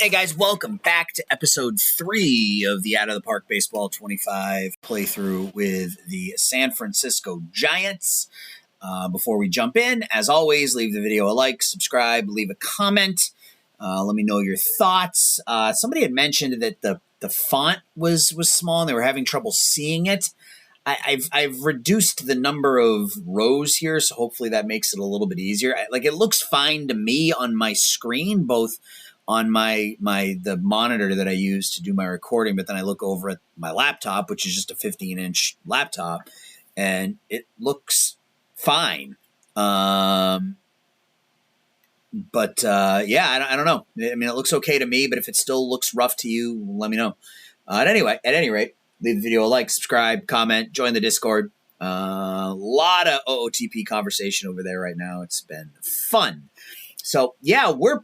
Hey guys, welcome back to episode 3 of the Out of the Park Baseball 25 playthrough with the San Francisco Giants. Before we jump in, as always, leave the video a like, subscribe, leave a comment. Let me know your thoughts. Somebody had mentioned that the font was small and they were having trouble seeing it. I've reduced the number of rows here, so hopefully that makes it a little bit easier. It looks fine to me on my screen, both on the monitor that I use to do my recording, but then I look over at my laptop, which is just a 15-inch laptop, and it looks fine. Yeah, I don't know. I mean, it looks okay to me, but if it still looks rough to you, let me know. At any rate, leave the video a like, subscribe, comment, join the Discord. A lot of OOTP conversation over there right now. It's been fun. So yeah, we're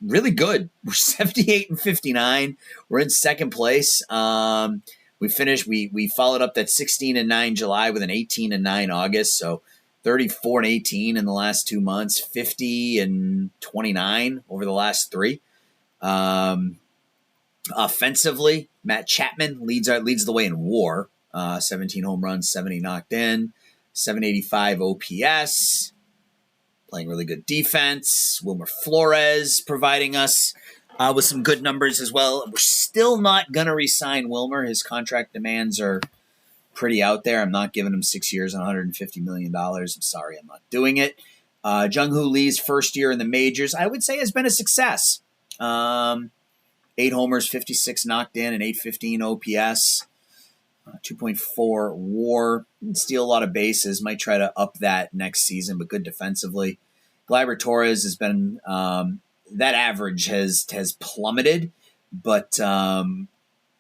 really good. We're 78-59. We're in second place. We finished. We followed up that 16-9 July with an 18-9 August. So 34-18 in the last 2 months. 50-29 over the last 3. Offensively, Matt Chapman leads the way in WAR. 17 home runs, 70 knocked in, 785 OPS. Playing really good defense. Wilmer Flores providing us with some good numbers as well. We're still not going to re-sign Wilmer. His contract demands are pretty out there. I'm not giving him 6 years and $150 million. I'm sorry, I'm not doing it. Jung-Hoo Lee's first year in the majors, I would say, has been a success. 8 homers, 56 knocked in, and 815 OPS. 2.4 WAR. Didn't steal a lot of bases. Might try to up that next season, but good defensively. Gleyber Torres has been that average has plummeted, but and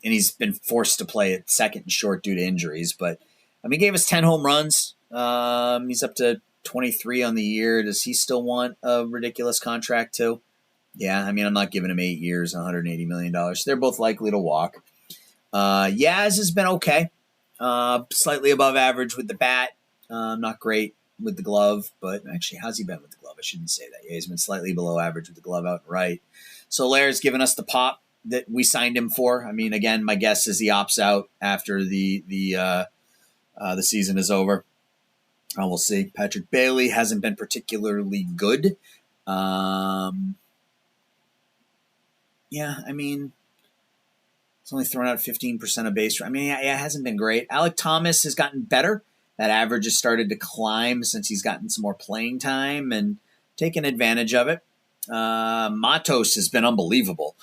he's been forced to play at second and short due to injuries. But I mean, he gave us 10 home runs. He's up to 23 on the year. Does he still want a ridiculous contract too? Yeah, I mean, I'm not giving him 8 years and $180 million. They're both likely to walk. Yaz has been okay. Slightly above average with the bat. Not great with the glove, but actually, how's he been with the glove? I shouldn't say that. Yeah, he's been slightly below average with the glove out and right. Solaire's given us the pop that we signed him for. I mean, again, my guess is he opts out after the season is over. We'll see. Patrick Bailey hasn't been particularly good. Yeah, I mean, he's only thrown out 15% of base. I mean, yeah, it hasn't been great. Alek Thomas has gotten better. That average has started to climb since he's gotten some more playing time and taken advantage of it. Matos has been unbelievable.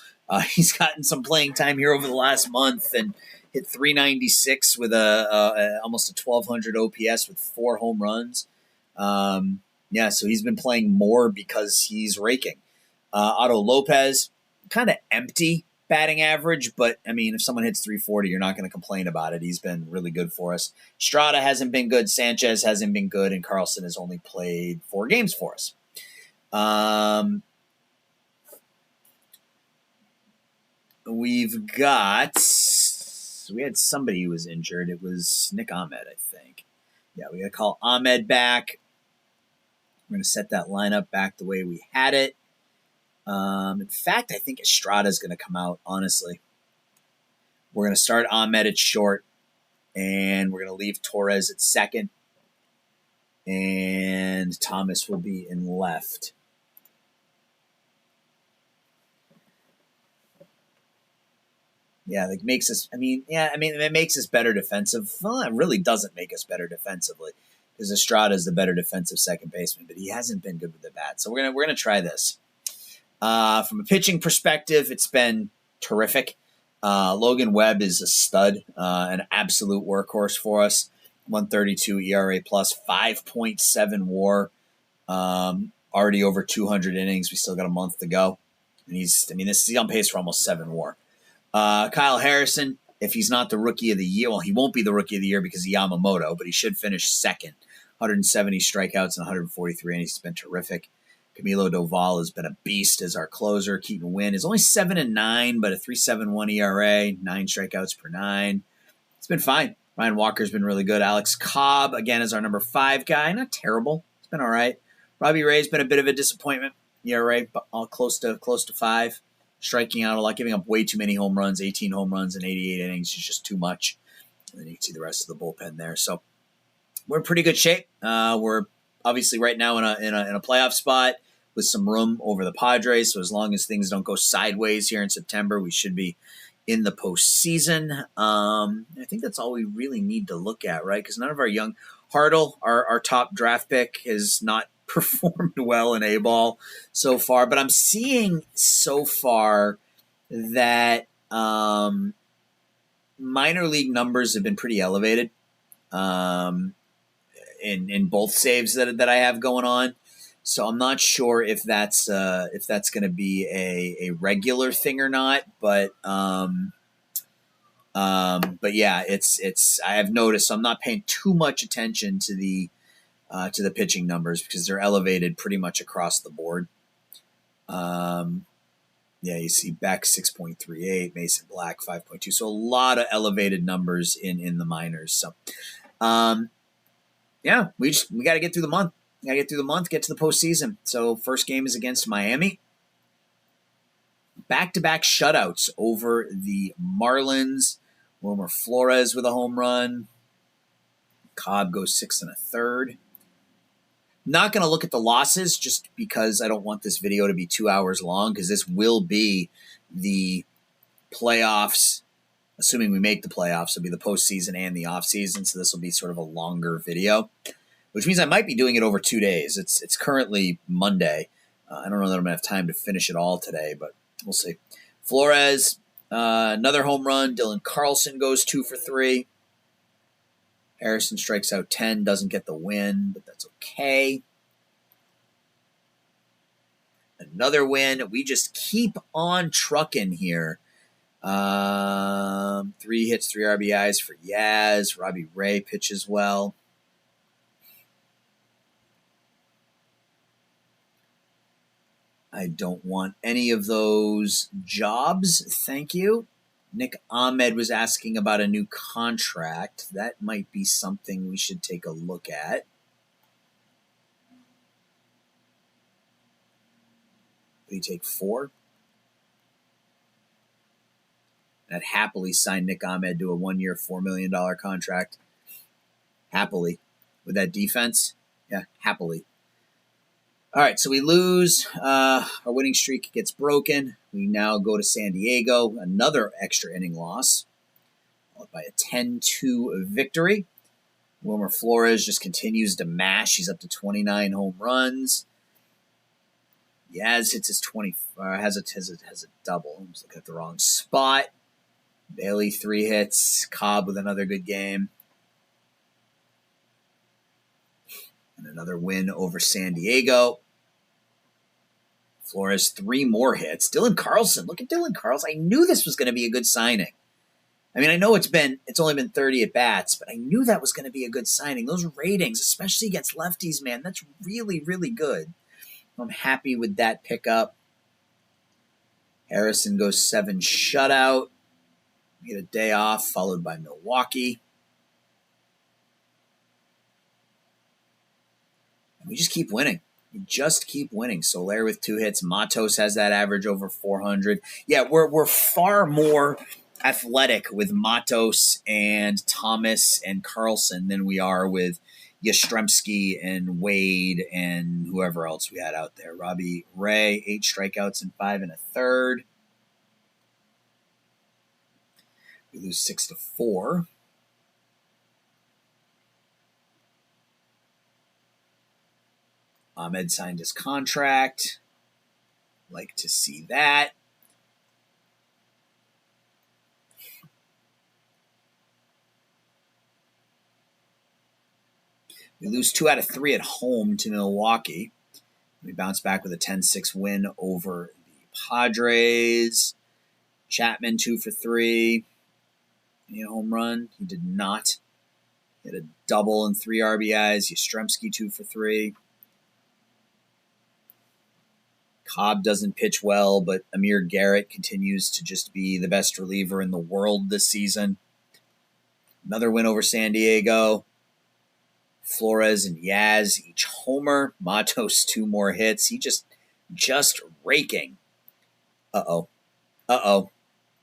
He's gotten some playing time here over the last month and hit 396 with almost a 1,200 OPS with 4 home runs. Yeah, so he's been playing more because he's raking. Otto Lopez, kind of empty batting average, but I mean, if someone hits 340, you're not going to complain about it. He's been really good for us. Strada hasn't been good. Sanchez hasn't been good, and Carlson has only played 4 games for us. We had somebody who was injured. It was Nick Ahmed, I think. Yeah, we got to call Ahmed back. We're going to set that lineup back the way we had it. In fact, I think Estrada is going to come out, honestly. We're going to start Ahmed at short, and we're going to leave Torres at second, and Thomas will be in left. Yeah, it makes us, it makes us better defensive. Well, it really doesn't make us better defensively because Estrada is the better defensive second baseman, but he hasn't been good with the bat. So we're gonna try this. From a pitching perspective, it's been terrific. Logan Webb is a stud, an absolute workhorse for us. 132 ERA plus, 5.7 WAR, already over 200 innings. We still got a month to go, and he's on pace for almost 7 WAR. Kyle Harrison, if he's not the rookie of the year, well, he won't be the rookie of the year because of Yamamoto, but he should finish second. 170 strikeouts and 143 innings. He's been terrific. Camilo Doval has been a beast as our closer. Keaton Wynn is only 7-9, but a 3.71 ERA, 9 strikeouts per 9. It's been fine. Ryan Walker's been really good. Alex Cobb, again, is our number 5 guy. Not terrible. It's been all right. Robbie Ray's been a bit of a disappointment. ERA close to 5. striking out a lot, giving up way too many home runs. 18 home runs in 88 innings is just too much. And then you can see the rest of the bullpen there. So we're in pretty good shape. We're obviously right now in a playoff spot with some room over the Padres. So as long as things don't go sideways here in September, we should be in the postseason. I think that's all we really need to look at, right? Because none of our young Hartle, our top draft pick, has not performed well in A-ball so far. But I'm seeing so far that minor league numbers have been pretty elevated in both saves that I have going on. So I'm not sure if that's going to be a regular thing or not, but yeah, it's I have noticed. So I'm not paying too much attention to the pitching numbers because they're elevated pretty much across the board. Yeah, you see Beck 6.38, Mason Black 5.2, so a lot of elevated numbers in the minors. So, yeah, we got to get through the month. Get to the postseason. So first game is against Miami. Back-to-back shutouts over the Marlins. Wilmer Flores with a home run. Cobb goes 6 1/3. Not going to look at the losses just because I don't want this video to be 2 hours long because this will be the playoffs. Assuming we make the playoffs, it'll be the postseason and the offseason. So this will be sort of a longer video, which means I might be doing it over 2 days. It's currently Monday. I don't know that I'm going to have time to finish it all today, but we'll see. Flores, another home run. Dylan Carlson goes 2 for 3. Harrison strikes out 10, doesn't get the win, but that's okay. Another win. We just keep on trucking here. 3 hits, 3 RBIs for Yaz. Robbie Ray pitches well. I don't want any of those jobs. Thank you. Nick Ahmed was asking about a new contract. That might be something we should take a look at. Did he take 4? I'd happily sign Nick Ahmed to a 1-year, $4 million contract. Happily. With that defense? Yeah, happily. All right, so we lose. Our winning streak gets broken. We now go to San Diego. Another extra inning loss. Followed by a 10-2 victory. Wilmer Flores just continues to mash. He's up to 29 home runs. Yaz hits his 20. Has a double. I'm just looking at the wrong spot. Bailey 3 hits. Cobb with another good game. And another win over San Diego. Flores 3 more hits. Dylan Carlson. Look at Dylan Carlson. I knew this was going to be a good signing. I mean, I know it's only been 30 at bats, but I knew that was going to be a good signing. Those ratings, especially against lefties, man, that's really, really good. I'm happy with that pickup. Harrison goes 7 shutout. We get a day off, followed by Milwaukee. And we just keep winning. We just keep winning. Soler with 2 hits. Matos has that average over 400. Yeah, we're far more athletic with Matos and Thomas and Carlson than we are with Yastrzemski and Wade and whoever else we had out there. Robbie Ray, 8 strikeouts and 5 1/3. We lose 6-4. Ahmed signed his contract. Like to see that. We lose 2 out of 3 at home to Milwaukee. We bounce back with a 10-6 win over the Padres. Chapman 2 for 3. Any home run? He did not. He had a double and 3 RBIs. Yastrzemski 2 for 3. Cobb doesn't pitch well, but Amir Garrett continues to just be the best reliever in the world this season. Another win over San Diego. Flores and Yaz each homer. Matos 2 more hits. He just raking. Uh-oh. Uh-oh.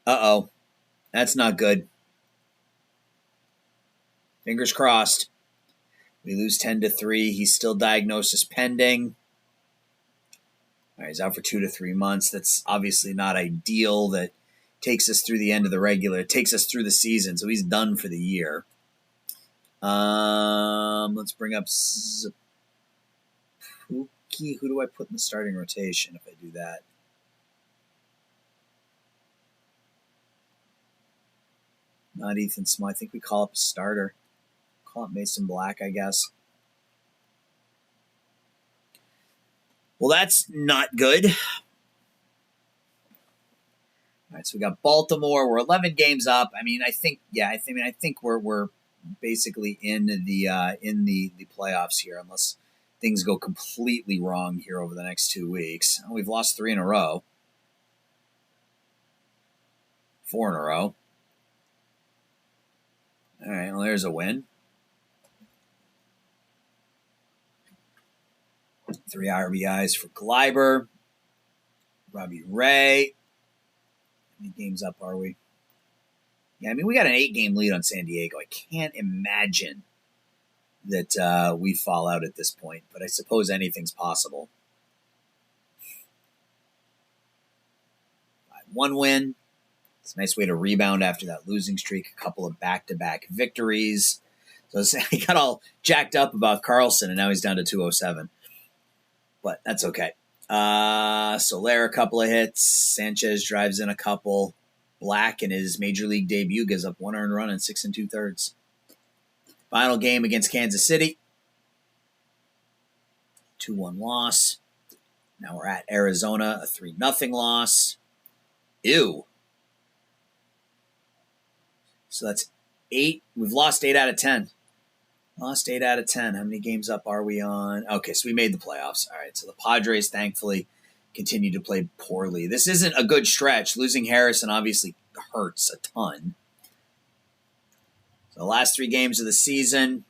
Uh-oh. That's not good. Fingers crossed. We lose 10-3. He's still diagnosis pending. All right, he's out for 2 to 3 months. That's obviously not ideal. That takes us through the end of the regular. It takes us through the season, so he's done for the year. Let's bring up Zapuki. Who do I put in the starting rotation if I do that? Not Ethan Small. I think we call up a starter. Call up Mason Black, I guess. Well, that's not good. All right, so we got Baltimore. We're 11 games up. I think we're basically in the playoffs here, unless things go completely wrong here over the next 2 weeks. We've lost 3 in a row, 4 in a row. All right, well, there's a win. 3 RBIs for Gleiber. Robbie Ray. How many games up are we? Yeah, we got an 8-game lead on San Diego. I can't imagine that we fall out at this point, but I suppose anything's possible. 5-1 win. It's a nice way to rebound after that losing streak. A couple of back-to-back victories. So I got all jacked up about Carlson, and now he's down to 207. But that's okay. Soler, a couple of hits. Sanchez drives in a couple. Black in his major league debut gives up 1 earned run in 6 2/3. Final game against Kansas City. 2-1 loss. Now we're at Arizona, a 3-0 loss. Ew. So that's 8. We've lost 8 out of 10. Lost 8 out of 10. How many games up are we on? Okay, so we made the playoffs. All right, so the Padres, thankfully, continue to play poorly. This isn't a good stretch. Losing Harrison obviously hurts a ton. So the last 3 games of the season,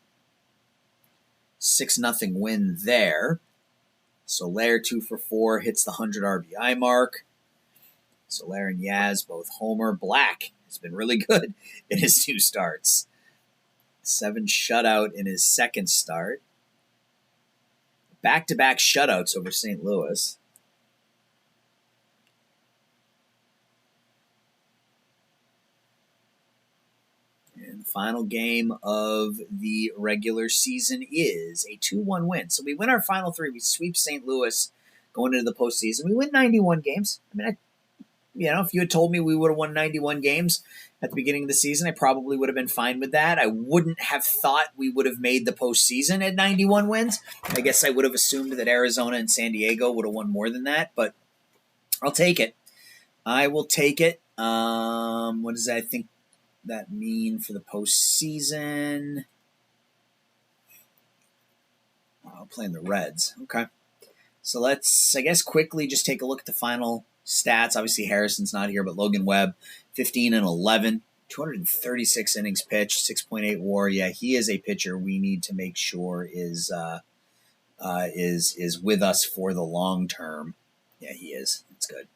6-0 win there. Soler, 2 for 4, hits the 100 RBI mark. Soler and Yaz both homer. Black has been really good in his 2 starts. 7 shutout in his 2nd start. Back-to-back shutouts over St. Louis. And the final game of the regular season is a 2-1 win. So we win our final 3. We sweep St. Louis going into the postseason. We win 91 games. If you had told me we would have won 91 games at the beginning of the season, I probably would have been fine with that. I wouldn't have thought we would have made the postseason at 91 wins. I guess I would have assumed that Arizona and San Diego would have won more than that, but I'll take it. I will take it. What does that think that mean for the postseason? Playing the Reds. Okay. So let's, I guess, quickly just take a look at the final stats. Obviously, Harrison's not here, but Logan Webb, 15-11, 236 innings pitched, 6.8 WAR. Yeah, he is a pitcher we need to make sure is with us for the long term. Yeah, he is. That's good.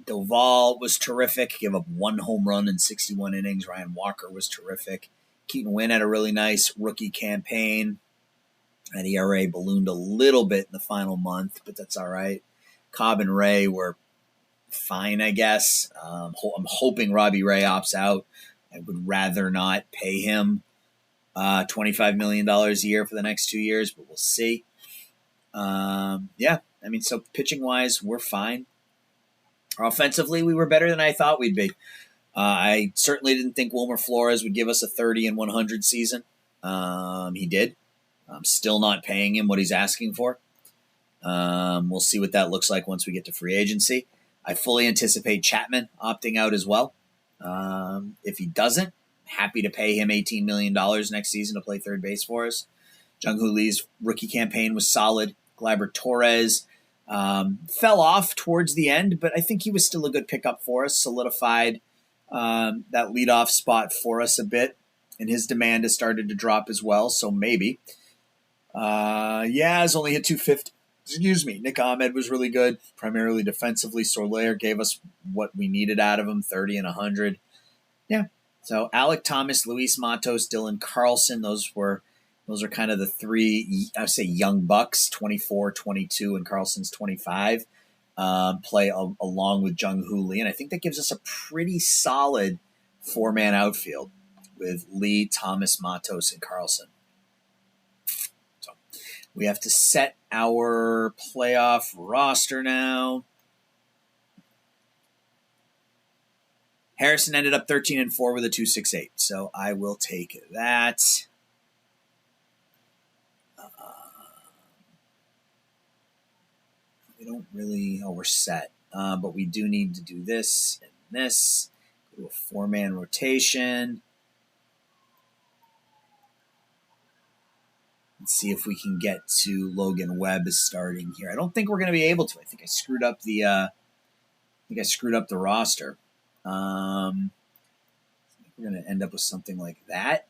Doval was terrific. Gave up 1 home run in 61 innings. Ryan Walker was terrific. Keaton Winn had a really nice rookie campaign. That ERA ballooned a little bit in the final month, but that's all right. Cobb and Ray were fine, I guess. I'm hoping Robbie Ray opts out. I would rather not pay him $25 million a year for the next 2 years, but we'll see. So pitching-wise, we're fine. Offensively, we were better than I thought we'd be. I certainly didn't think Wilmer Flores would give us a 30-100 season. He did. I'm still not paying him what he's asking for. We'll see what that looks like once we get to free agency. I fully anticipate Chapman opting out as well. If he doesn't, happy to pay him $18 million next season to play third base for us. Jung-Hoo Lee's rookie campaign was solid. Gleyber Torres fell off towards the end, but I think he was still a good pickup for us, solidified that leadoff spot for us a bit, and his demand has started to drop as well, so maybe. Yaz only hit 250. Nick Ahmed was really good, primarily defensively. Soler gave us what we needed out of him, 30 and 100. Yeah. So Alec Thomas, Luis Matos, Dylan Carlson, those are kind of the three, I would say, young bucks, 24, 22, and Carlson's 25, play along with Jung Hoo Lee. And I think that gives us a pretty solid four-man outfield with Lee, Thomas, Matos, and Carlson. So we have to set our playoff roster now. Harrison ended up 13-4 with a 2.68, so I will take that. We don't really... Oh, we're set. But we do need to do this and this. Do a four-man rotation. Let's see if we can get to Logan Webb starting here. I don't think we're going to be able to. I think I screwed up the roster. I think we're going to end up with something like that.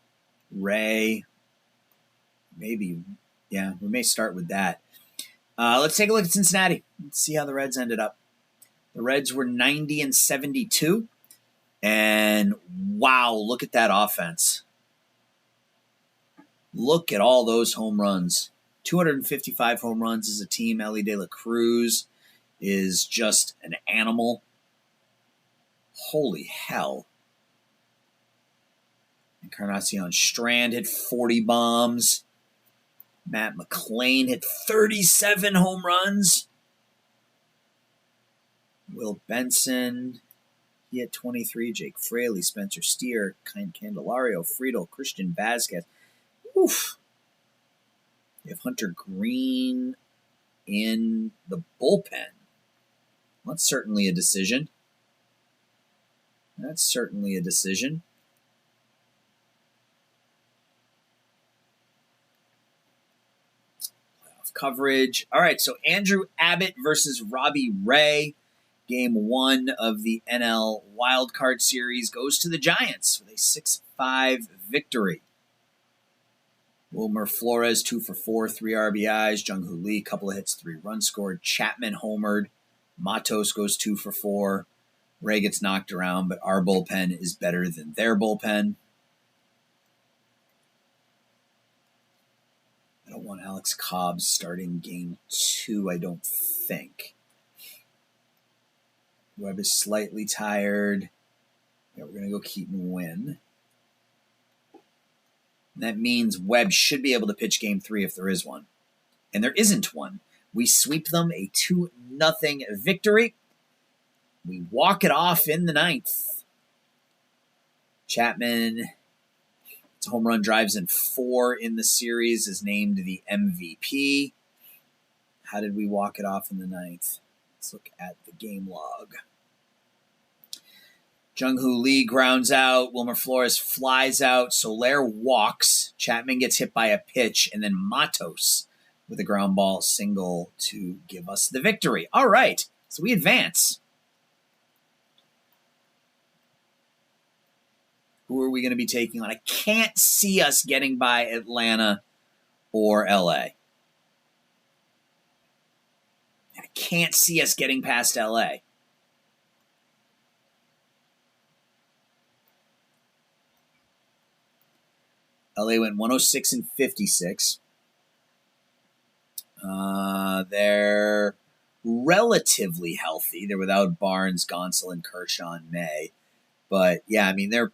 Ray, maybe. Yeah, we may start with that. Let's take a look at Cincinnati. Let's see how the Reds ended up. The Reds were 90-72. And wow, look at that offense. Look at all those home runs. 255 home runs as a team. Ellie De La Cruz is just an animal. Holy hell. Encarnacion Strand hit 40 bombs. Matt McClain hit 37 home runs. Will Benson, he hit 23. Jake Fraley, Spencer Steer, Candelario, Friedel, Christian Vasquez. Oof. You have Hunter Green in the bullpen. That's certainly a decision. Playoff coverage. All right, so Andrew Abbott versus Robbie Ray. Game 1 of the NL Wildcard Series goes to the Giants with a 6-5 victory. Wilmer Flores, 2 for 4, 3 RBIs. Jung Hoo Lee, couple of hits, 3 runs scored. Chapman homered. Matos goes 2 for 4. Ray gets knocked around, but our bullpen is better than their bullpen. I don't want Alex Cobb starting game 2, I don't think. Webb is slightly tired. Yeah, we're going to go Keaton Wynn. That means Webb should be able to pitch game 3 if there is one. And there isn't one. We sweep them, a 2-0 victory. We walk it off in the 9th. Chapman, it's home run drives in 4 in the series, is named the MVP. How did we walk it off in the 9th? Let's look at the game log. Jung Hoo Lee grounds out. Wilmer Flores flies out. Soler walks. Chapman gets hit by a pitch. And then Matos with a ground ball single to give us the victory. All right. So we advance. Who are we going to be taking on? I can't see us getting by Atlanta or LA. I can't see us getting past LA. LA went 106-56. They're relatively healthy. They're without Barnes, Gonsolin, Kershaw, and May. But, yeah, I mean, they're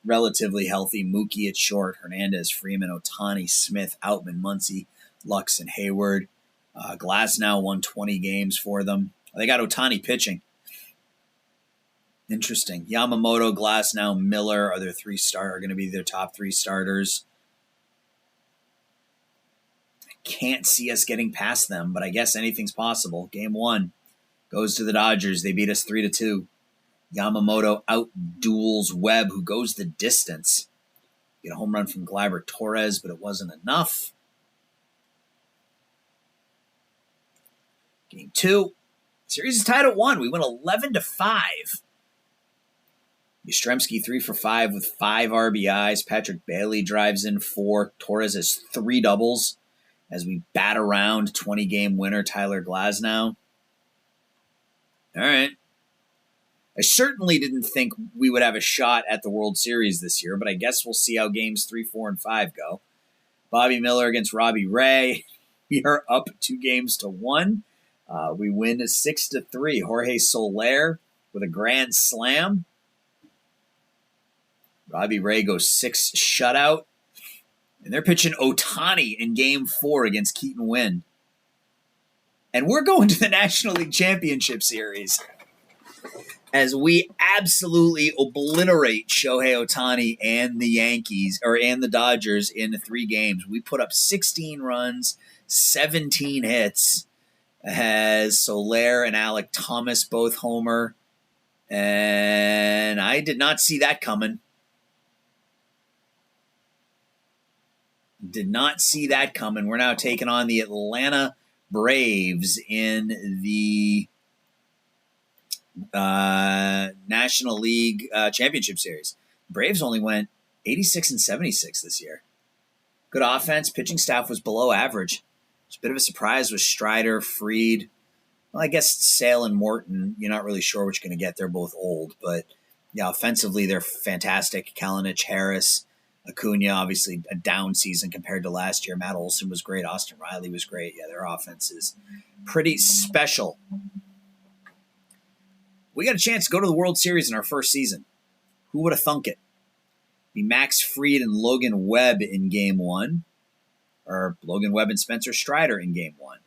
relatively healthy. Mookie at short, Hernandez, Freeman, Ohtani, Smith, Outman, Muncy, Lux, and Hayward. Glasnow won 20 games for them. They got Ohtani pitching. Interesting. Yamamoto, Glasnow, Miller are going to be their top 3 starters. I can't see us getting past them, but I guess anything's possible. Game 1 goes to the Dodgers. They beat us 3-2. Yamamoto out-duels Webb, who goes the distance. Get a home run from Gleyber Torres, but it wasn't enough. Game 2. Series is tied at 1. We went 11-5. Yastrzemski 3 for 5 with 5 RBIs. Patrick Bailey drives in 4. Torres has 3 doubles. as we bat around 20-game winner Tyler Glasnow. All right. I certainly didn't think we would have a shot at the World Series this year, but I guess we'll see how games 3, 4, and 5 go. Bobby Miller against Robbie Ray. We are up 2-1. We win 6-3. Jorge Soler with a grand slam. Robbie Ray goes 6 shutout. And they're pitching Ohtani in Game 4 against Keaton Winn. And we're going to the National League Championship Series as we absolutely obliterate Shohei Ohtani and the Yankees, and the Dodgers in 3 games. We put up 16 runs, 17 hits, as Soler and Alek Thomas both homer. And I did not see that coming. Did not see that coming. We're now taking on the Atlanta Braves in the National League Championship Series. Braves only went 86 and 76 this year. Good offense. Pitching staff was below average. It's a bit of a surprise with Strider, Fried. Well, I guess Sale and Morton. You're not really sure what you're going to get. They're both old, but yeah, offensively they're fantastic. Kalinic, Harris, Acuna, obviously a down season compared to last year. Matt Olson was great. Austin Riley was great. Yeah, their offense is pretty special. We got a chance to go to the World Series in our first season. Who would have thunk it? Be Max Fried and Logan Webb in Game 1. Or Logan Webb and Spencer Strider in Game 1.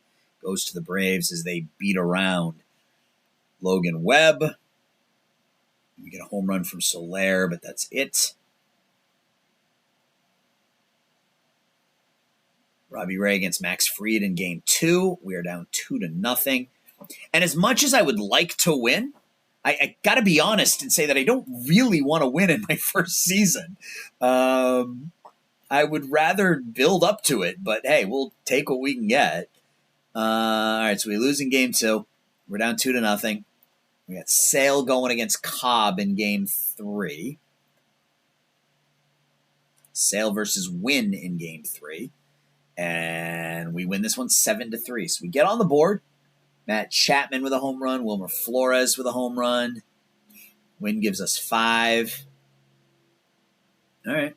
Goes to the Braves as they beat around Logan Webb. We get a home run from Soler, but that's it. Robbie Ray against Max Fried in Game 2. We are down 2-0. And as much as I would like to win, I got to be honest and say that I don't really want to win in my first season. I would rather build up to it, but hey, we'll take what we can get. All right, so we lose in Game 2. We're down 2-0. We got Sale going against Cobb in Game 3. Sale versus Wynn in Game 3. And we win this one 7-3. So we get on the board. Matt Chapman with a home run. Wilmer Flores with a home run. Wynn gives us 5. All right.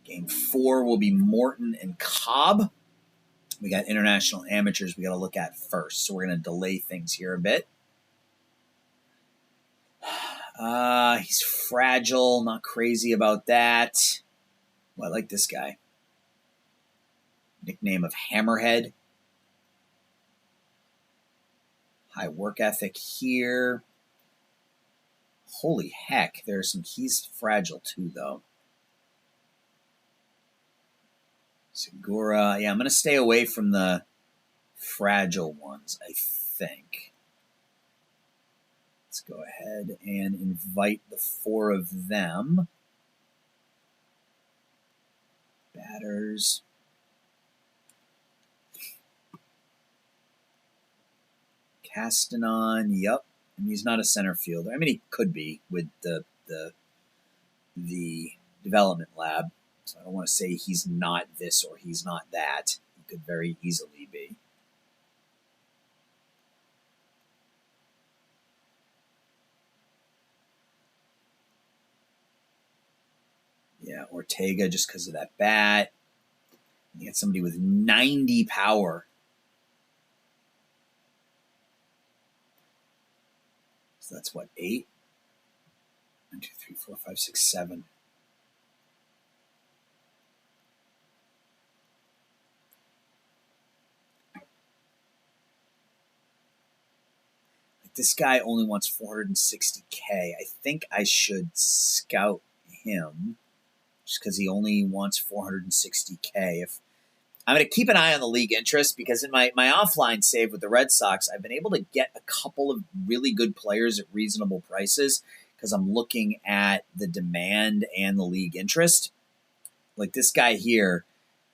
Game 4 will be Morton and Cobb. We got international amateurs we got to look at first. So we're going to delay things here a bit. He's fragile. Not crazy about that. Well, I like this guy. Nickname of Hammerhead. High work ethic here. Holy heck, he's fragile too, though. Segura. Yeah, I'm going to stay away from the fragile ones, I think. Let's go ahead and invite the 4 of them. Batters. Castanon, yep. And he's not a center fielder. I mean, he could be with the development lab. So I don't want to say he's not this or he's not that. He could very easily be. Yeah, Ortega just because of that bat. You get somebody with 90 power. So that's what, 8? 1, 2, 3, 4, 5, 6, 7. This guy only wants 460K. I think I should scout him just because he only wants 460K. I'm going to keep an eye on the league interest because in my offline save with the Red Sox, I've been able to get a couple of really good players at reasonable prices because I'm looking at the demand and the league interest. Like this guy here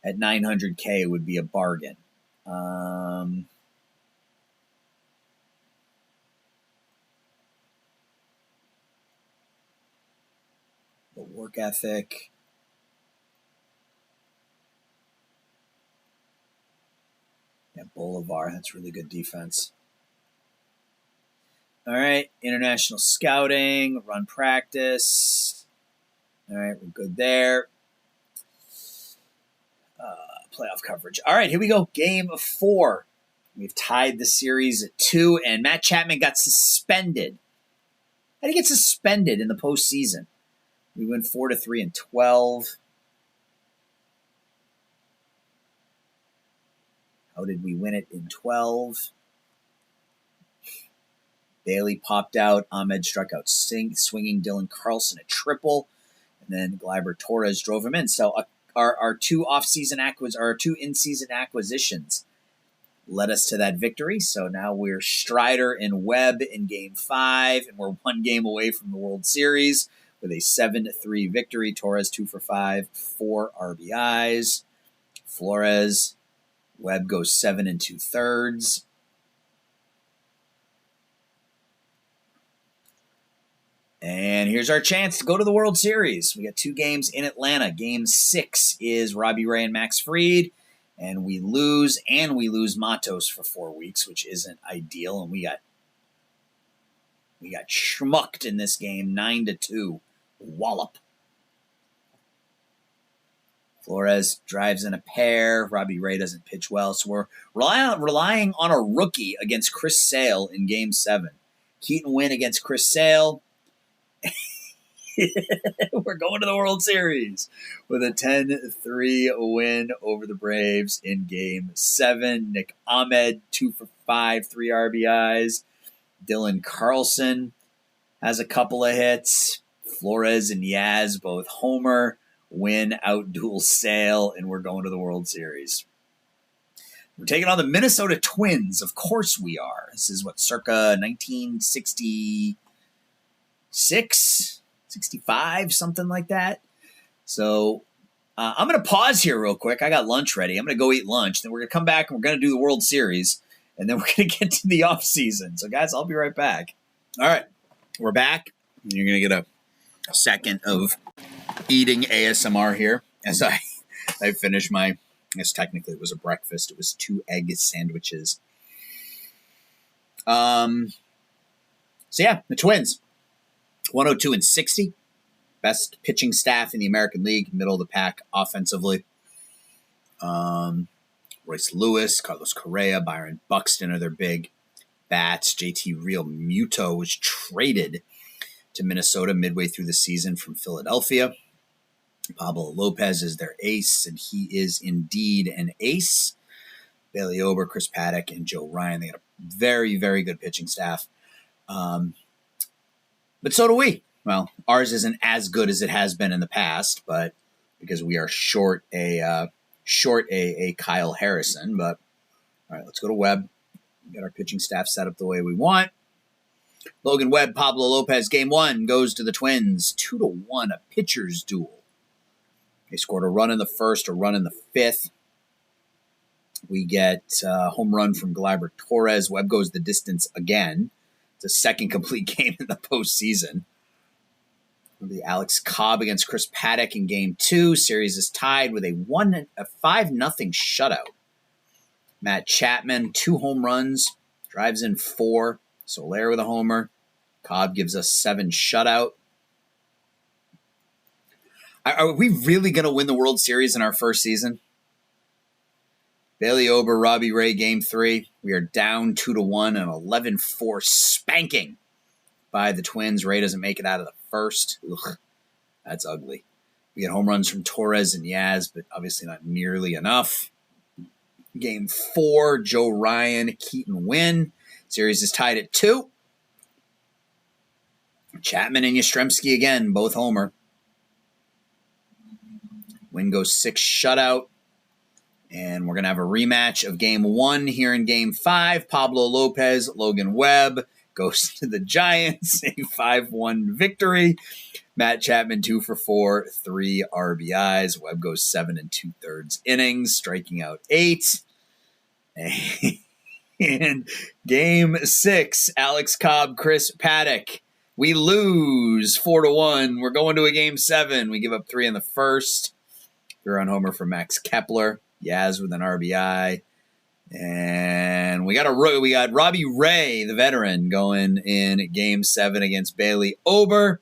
at 900K would be a bargain. The work ethic. Yeah, Bolivar, that's really good defense. All right, international scouting, run practice. All right, we're good there. Playoff coverage. All right, here we go. Game 4. We've tied the series at 2, and Matt Chapman got suspended. How did he get suspended in the postseason? We win 4-3 and 12. How did we win it in 12? Bailey popped out. Ahmed struck out swinging Dylan Carlson a triple. And then Gleyber Torres drove him in. So our two in-season acquisitions led us to that victory. So now we're Strider and Webb in Game 5, and we're 1 game away from the World Series with a 7-3 victory. Torres 2 for 5, 4 RBIs. Flores, Webb goes 7 2/3. And here's our chance to go to the World Series. We got 2 games in Atlanta. Game 6 is Robbie Ray and Max Fried. And we lose Matos for 4 weeks, which isn't ideal. And we got schmucked in this game, 9-2. Wallop. Flores drives in a pair. Robbie Ray doesn't pitch well. So we're relying on a rookie against Chris Sale in Game 7. Keaton win against Chris Sale. We're going to the World Series with a 10-3 win over the Braves in Game 7. Nick Ahmed, 2 for 5, 3 RBIs. Dylan Carlson has a couple of hits. Flores and Yaz both homer. Win, outduel Sale, and we're going to the World Series. We're taking on the Minnesota Twins. Of course we are. This is circa 1966, 65, something like that. So I'm going to pause here real quick. I got lunch ready. I'm going to go eat lunch. Then we're going to come back and we're going to do the World Series. And then we're going to get to the offseason. So, guys, I'll be right back. All right. We're back. You're going to get a second of eating ASMR here as I finish my, I guess technically it was a breakfast. It was 2 egg sandwiches. So yeah, the Twins, 102-60, best pitching staff in the American League, middle of the pack offensively. Royce Lewis, Carlos Correa, Byron Buxton are their big bats. JT Real Muto was traded to Minnesota midway through the season from Philadelphia. Pablo Lopez is their ace, and he is indeed an ace. Bailey Ober, Chris Paddock, and Joe Ryan. They got a very, very good pitching staff. But so do we. Well, ours isn't as good as it has been in the past, but because we are short a Kyle Harrison. But all right, let's go to Webb. We got our pitching staff set up the way we want. Logan Webb, Pablo Lopez, Game 1 goes to the Twins, 2-1, a pitcher's duel. They scored a run in the first, a run in the 5th. We get a home run from Gleyber Torres. Webb goes the distance again. It's a second complete game in the postseason. It'll be Alex Cobb against Chris Paddock in Game 2. Series is tied with a 5-0 shutout. Matt Chapman, 2 home runs, drives in 4. Soler with a homer. Cobb gives us 7 shutout. Are we really going to win the World Series in our first season? Bailey Ober, Robbie Ray, Game 3. We are down 2-1, an 11-4 spanking by the Twins. Ray doesn't make it out of the first. Ugh, that's ugly. We get home runs from Torres and Yaz, but obviously not nearly enough. Game 4, Joe Ryan, Keaton win. Series is tied at 2. Chapman and Yastrzemski again, both homer. Win goes 6 shutout. And we're going to have a rematch of Game 1 here in Game 5. Pablo Lopez, Logan Webb goes to the Giants, a 5-1 victory. Matt Chapman, 2 for 4, 3 RBIs. Webb goes 7 2/3 innings, striking out 8. And Game 6, Alex Cobb, Chris Paddock. We lose 4-1. We're going to a Game 7. We give up 3 in the first. We're on homer for Max Kepler. Yaz with an RBI. And we got Robbie Ray, the veteran, going in Game 7 against Bailey Ober.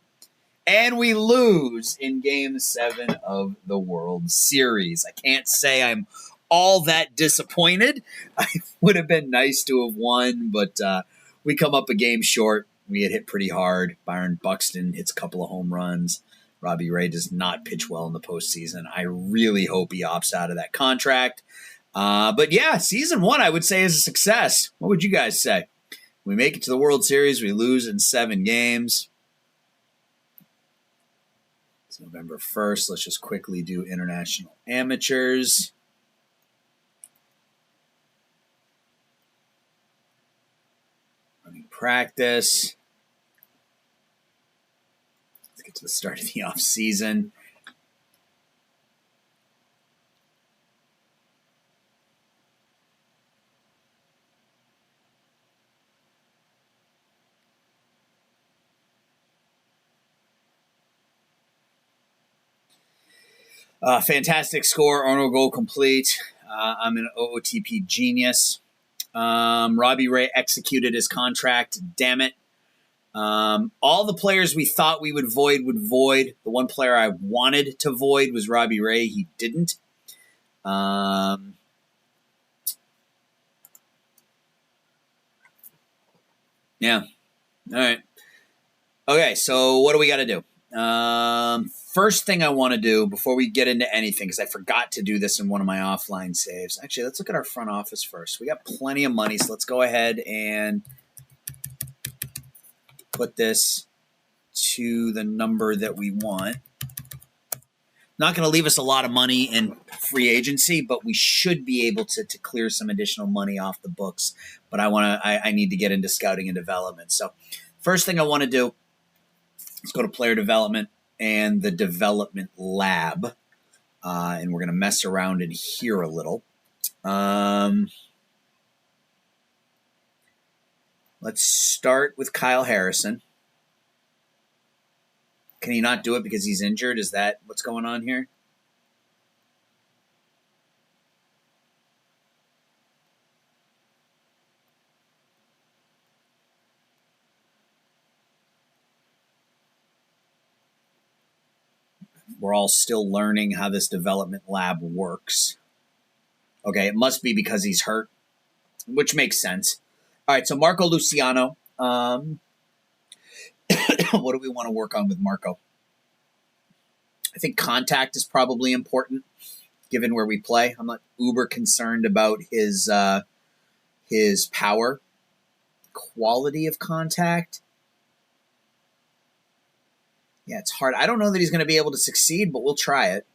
And we lose in Game 7 of the World Series. I can't say I'm all that disappointed. It would have been nice to have won, but we come up a game short. We get hit pretty hard. Byron Buxton hits a couple of home runs. Robbie Ray does not pitch well in the postseason. I really hope he opts out of that contract. But yeah, season 1, I would say, is a success. What would you guys say? We make it to the World Series. We lose in 7 games. It's November 1st. Let's just quickly do international amateurs. Running practice. Let's get to the start of the offseason. Fantastic score, Arnold goal complete. I'm an OOTP genius. Robbie Ray executed his contract. Damn it. All the players we thought we would void. The one player I wanted to void was Robbie Ray. He didn't. Yeah. All right. Okay, so what do we got to do? First thing I want to do before we get into anything, because I forgot to do this in one of my offline saves. Actually, let's look at our front office first. We got plenty of money, so let's go ahead and put this to the number that we want. Not going to leave us a lot of money in free agency, but we should be able to clear some additional money off the books. But I need to get into scouting and development. So first thing I want to do, let's go to player development and the development lab. And we're going to mess around in here a little. Let's start with Kyle Harrison. Can he not do it because he's injured? Is that what's going on here? We're all still learning how this development lab works. Okay, it must be because he's hurt, which makes sense. All right, so Marco Luciano. What do we want to work on with Marco? I think contact is probably important, given where we play. I'm not uber concerned about his power. Quality of contact. Yeah, it's hard. I don't know that he's going to be able to succeed, but we'll try it.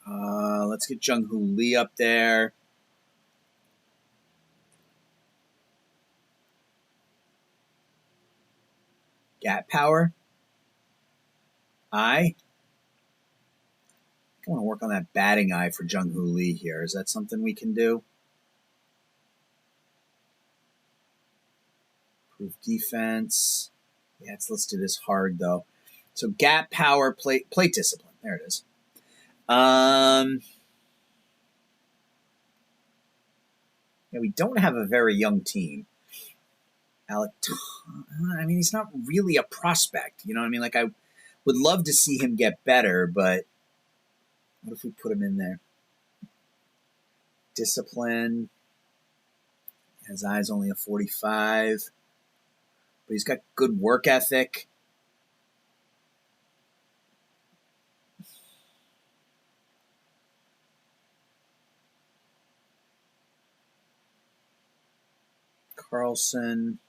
Let's get Jung-Hoo Lee up there. Gap power. I want to work on that batting eye for Jung-Hoo Lee here. Is that something we can do? Improve defense. Yeah, it's listed as hard, though. So gap power, plate discipline. There it is. Yeah, we don't have a very young team. Alec, I mean, he's not really a prospect. You know what I mean? Like, I would love to see him get better, but what if we put him in there? Discipline. His eye's only a 45. But he's got good work ethic. Carlson.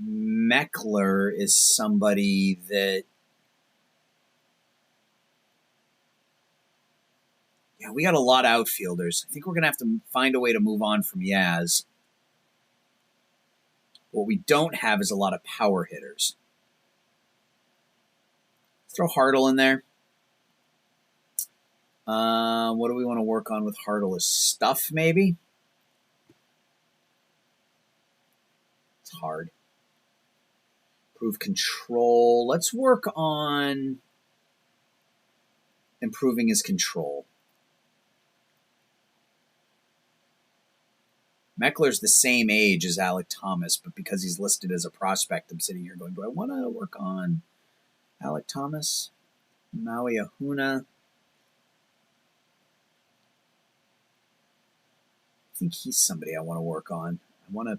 Meckler is somebody that, yeah, we got a lot of outfielders. I think we're going to have to find a way to move on from Yaz. What we don't have is a lot of power hitters. Throw Hartle in there. What do we want to work on with Hartle? Is stuff, maybe? It's hard. Improve control. Let's work on improving his control. Meckler's the same age as Alec Thomas, but because he's listed as a prospect, I'm sitting here going, do I want to work on Alec Thomas? Maui Ahuna. I think he's somebody I want to work on. I want to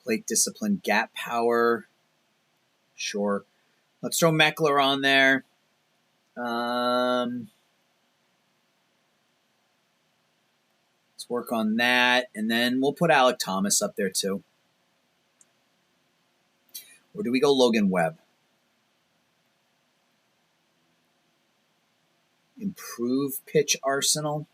plate discipline, gap power. Sure. Let's throw Meckler on there. Let's work on that. And then we'll put Alec Thomas up there too. Or do we go Logan Webb? Improve pitch arsenal.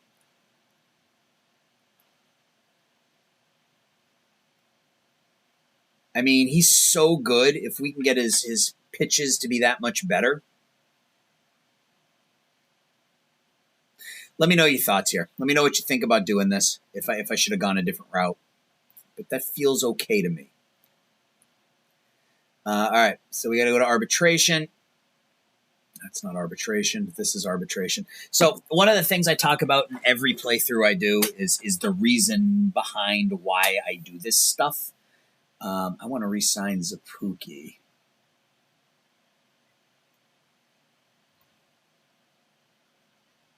I mean, he's so good. If we can get his pitches to be that much better. Let me know your thoughts here. Let me know what you think about doing this, if I should have gone a different route. But that feels okay to me. All right, so we got to go to arbitration. That's not arbitration. This is arbitration. So one of the things I talk about in every playthrough I do is the reason behind why I do this stuff. I want to re-sign Zapuki.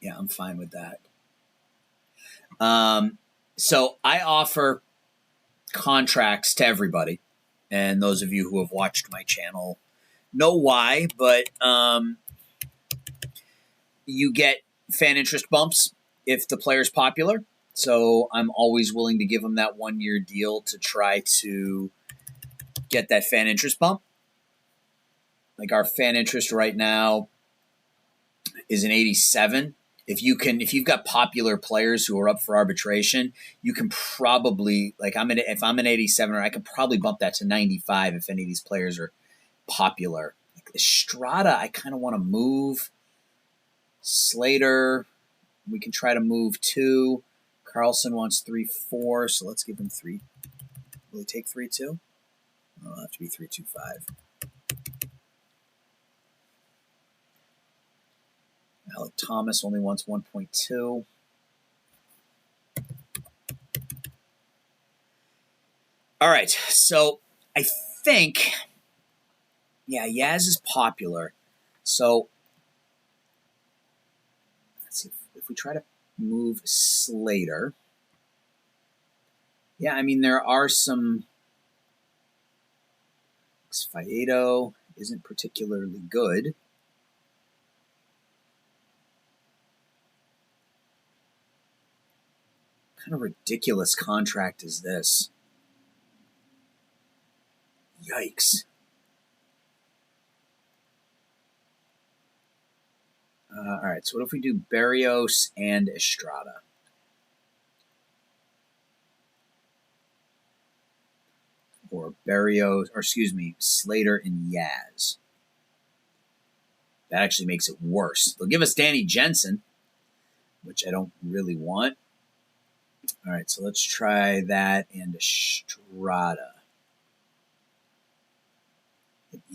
Yeah, I'm fine with that. So I offer contracts to everybody. And those of you who have watched my channel know why, but you get fan interest bumps if the player's popular. So I'm always willing to give them that 1-year deal to try to get that fan interest bump. Like our fan interest right now is an 87. If you've got popular players who are up for arbitration, you can probably, like if I'm an 87, I can probably bump that to 95 if any of these players are popular. Like Estrada, I kind of want to move. Slater, we can try to move too. Carlson wants 3.4, so let's give him 3. Will he take 3.2? Oh, it'll have to be 3.25. Alec Thomas only wants 1.2. All right, so I think, yeah, Yaz is popular. So let's see if we try to move Slater. Yeah, I mean, there are some. Faedo isn't particularly good. What kind of ridiculous contract is this? Yikes. All right, so what if we do Barrios and Estrada? Or Barrios, or excuse me, Slater and Yaz. That actually makes it worse. They'll give us Danny Jensen, which I don't really want. All right, so let's try that and Estrada.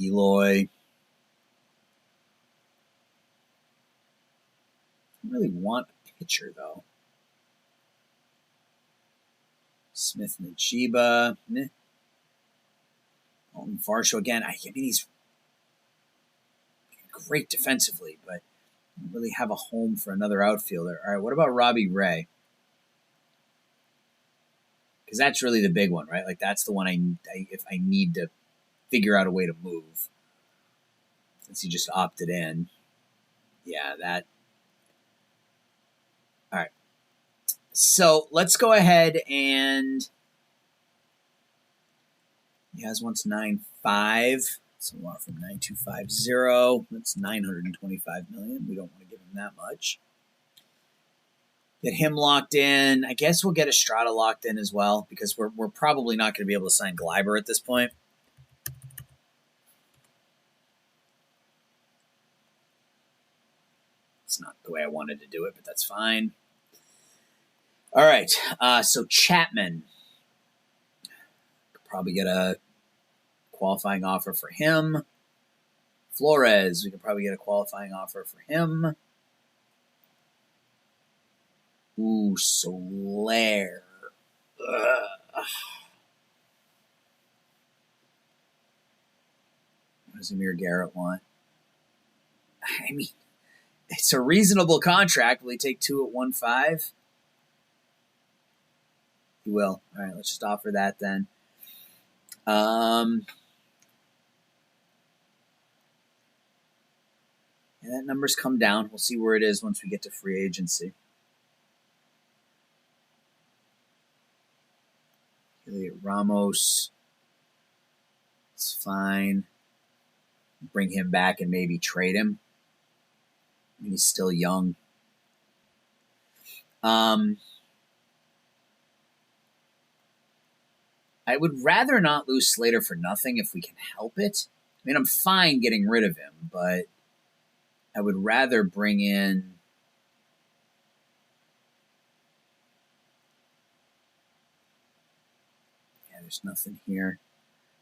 Eloy. I don't really want a pitcher, though. Smith Najiba. Meh. Alton Varsho again. I mean, he's great defensively, but I don't really have a home for another outfielder. All right, what about Robbie Ray? Because that's really the big one, right? Like, that's the one if I need to figure out a way to move. Since he just opted in. Yeah, that. All right. So let's go ahead and. He has once 9.5. So we'll offer him 9.250. That's $925 million. We don't want to give him that much. Get him locked in. I guess we'll get Estrada locked in as well because we're probably not going to be able to sign Gleiber at this point. It's not the way I wanted to do it, but that's fine. All right. So Chapman. probably get a qualifying offer for him. Flores, we could probably get a qualifying offer for him. Ooh, Soler. Ugh. What does Amir Garrett want? I mean, it's a reasonable contract. Will he take 2 at 1.5? He will. All right, let's just offer that then. And that number's come down. We'll see where it is once we get to free agency. Elliot Ramos. It's fine. Bring him back and maybe trade him. I mean, he's still young. I would rather not lose Slater for nothing if we can help it. I mean, I'm fine getting rid of him, but I would rather bring in... Yeah, there's nothing here.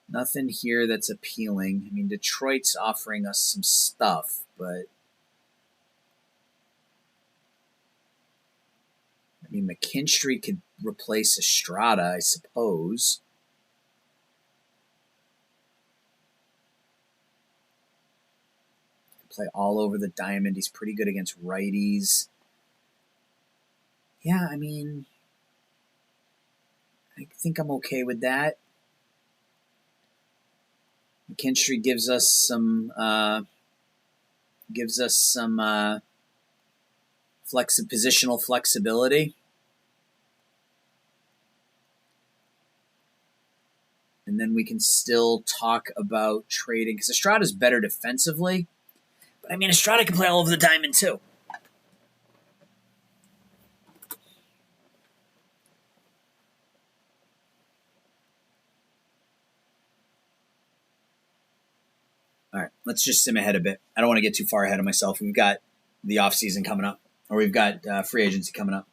Nothing here that's appealing. I mean, Detroit's offering us some stuff, but... I mean, McKinstry could replace Estrada, I suppose. Play all over the diamond. He's pretty good against righties. Yeah, I mean, I think I'm okay with that. McKinstry gives us some positional flexibility. And then we can still talk about trading, because Estrada's better defensively. But I mean, Estrada can play all over the diamond too. All right, let's just sim ahead a bit. I don't want to get too far ahead of myself. We've got the offseason coming up, or we've got free agency coming up.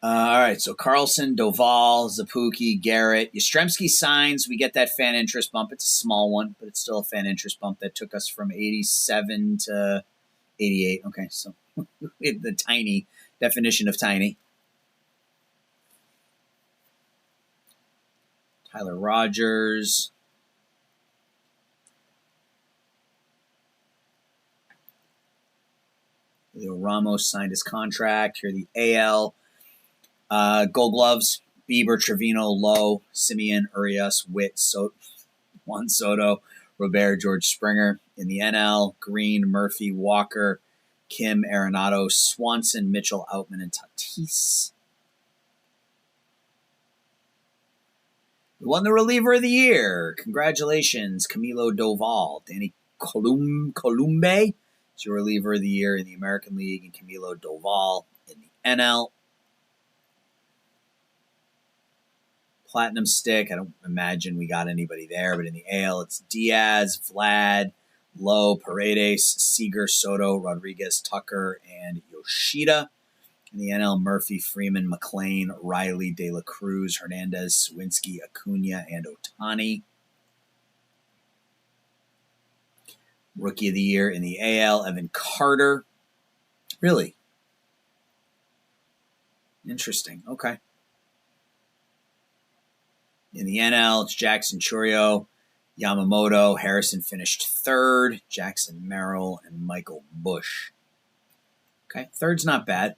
All right, so Carlson, Doval, Zapuki, Garrett. Yastrzemski signs. We get that fan interest bump. It's a small one, but it's still a fan interest bump that took us from 87 to 88. Okay, so the tiny definition of tiny. Tyler Rogers. Leo Ramos signed his contract. Here the AL. Gold Gloves, Bieber, Trevino, Lowe, Simeon, Urias, Witt, Juan Soto, Robert, George Springer. In the NL, Green, Murphy, Walker, Kim, Arenado, Swanson, Mitchell, Outman, and Tatis. We won the reliever of the year. Congratulations, Camilo Doval. Danny Columbe is your reliever of the year in the American League, and Camilo Doval in the NL. Platinum stick. I don't imagine we got anybody there, but in the AL, it's Diaz, Vlad, Lowe, Paredes, Seager, Soto, Rodriguez, Tucker, and Yoshida. In the NL, Murphy, Freeman, McLean, Riley, De La Cruz, Hernandez, Swinsky, Acuna, and Ohtani. Rookie of the year in the AL, Evan Carter. Really? Interesting. Okay. In the NL, it's Jackson Chourio, Yamamoto. Harrison finished third. Jackson Merrill and Michael Busch. Okay, third's not bad.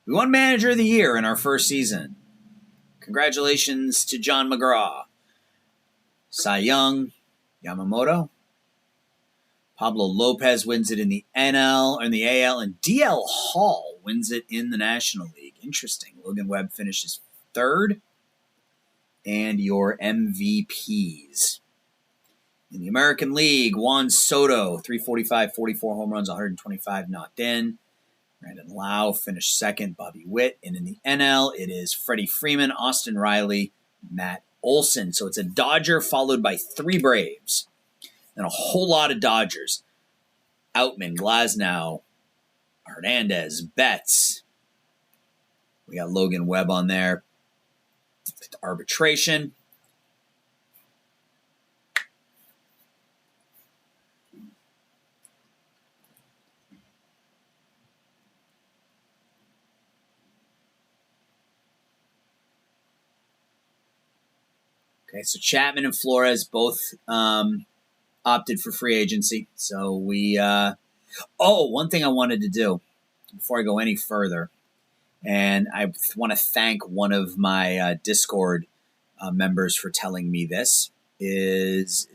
We won Manager of the Year in our first season. Congratulations to John McGraw. Cy Young, Yamamoto. Pablo Lopez wins it in the NL, or in the AL, and DL Hall wins it in the National League. Interesting. Logan Webb finishes third. And your MVPs. In the American League, Juan Soto, 345, 44 home runs, 125 knocked in. Brandon Lau finished second, Bobby Witt. And in the NL, it is Freddie Freeman, Austin Riley, Matt Olson. So it's a Dodger followed by 3 Braves. And a whole lot of Dodgers. Outman, Glasnow, Hernandez, Betts. We got Logan Webb on there. Arbitration. Okay, so Chapman and Flores both opted for free agency. So we one thing I wanted to do before I go any further, and I want to thank one of my Discord members for telling me this, is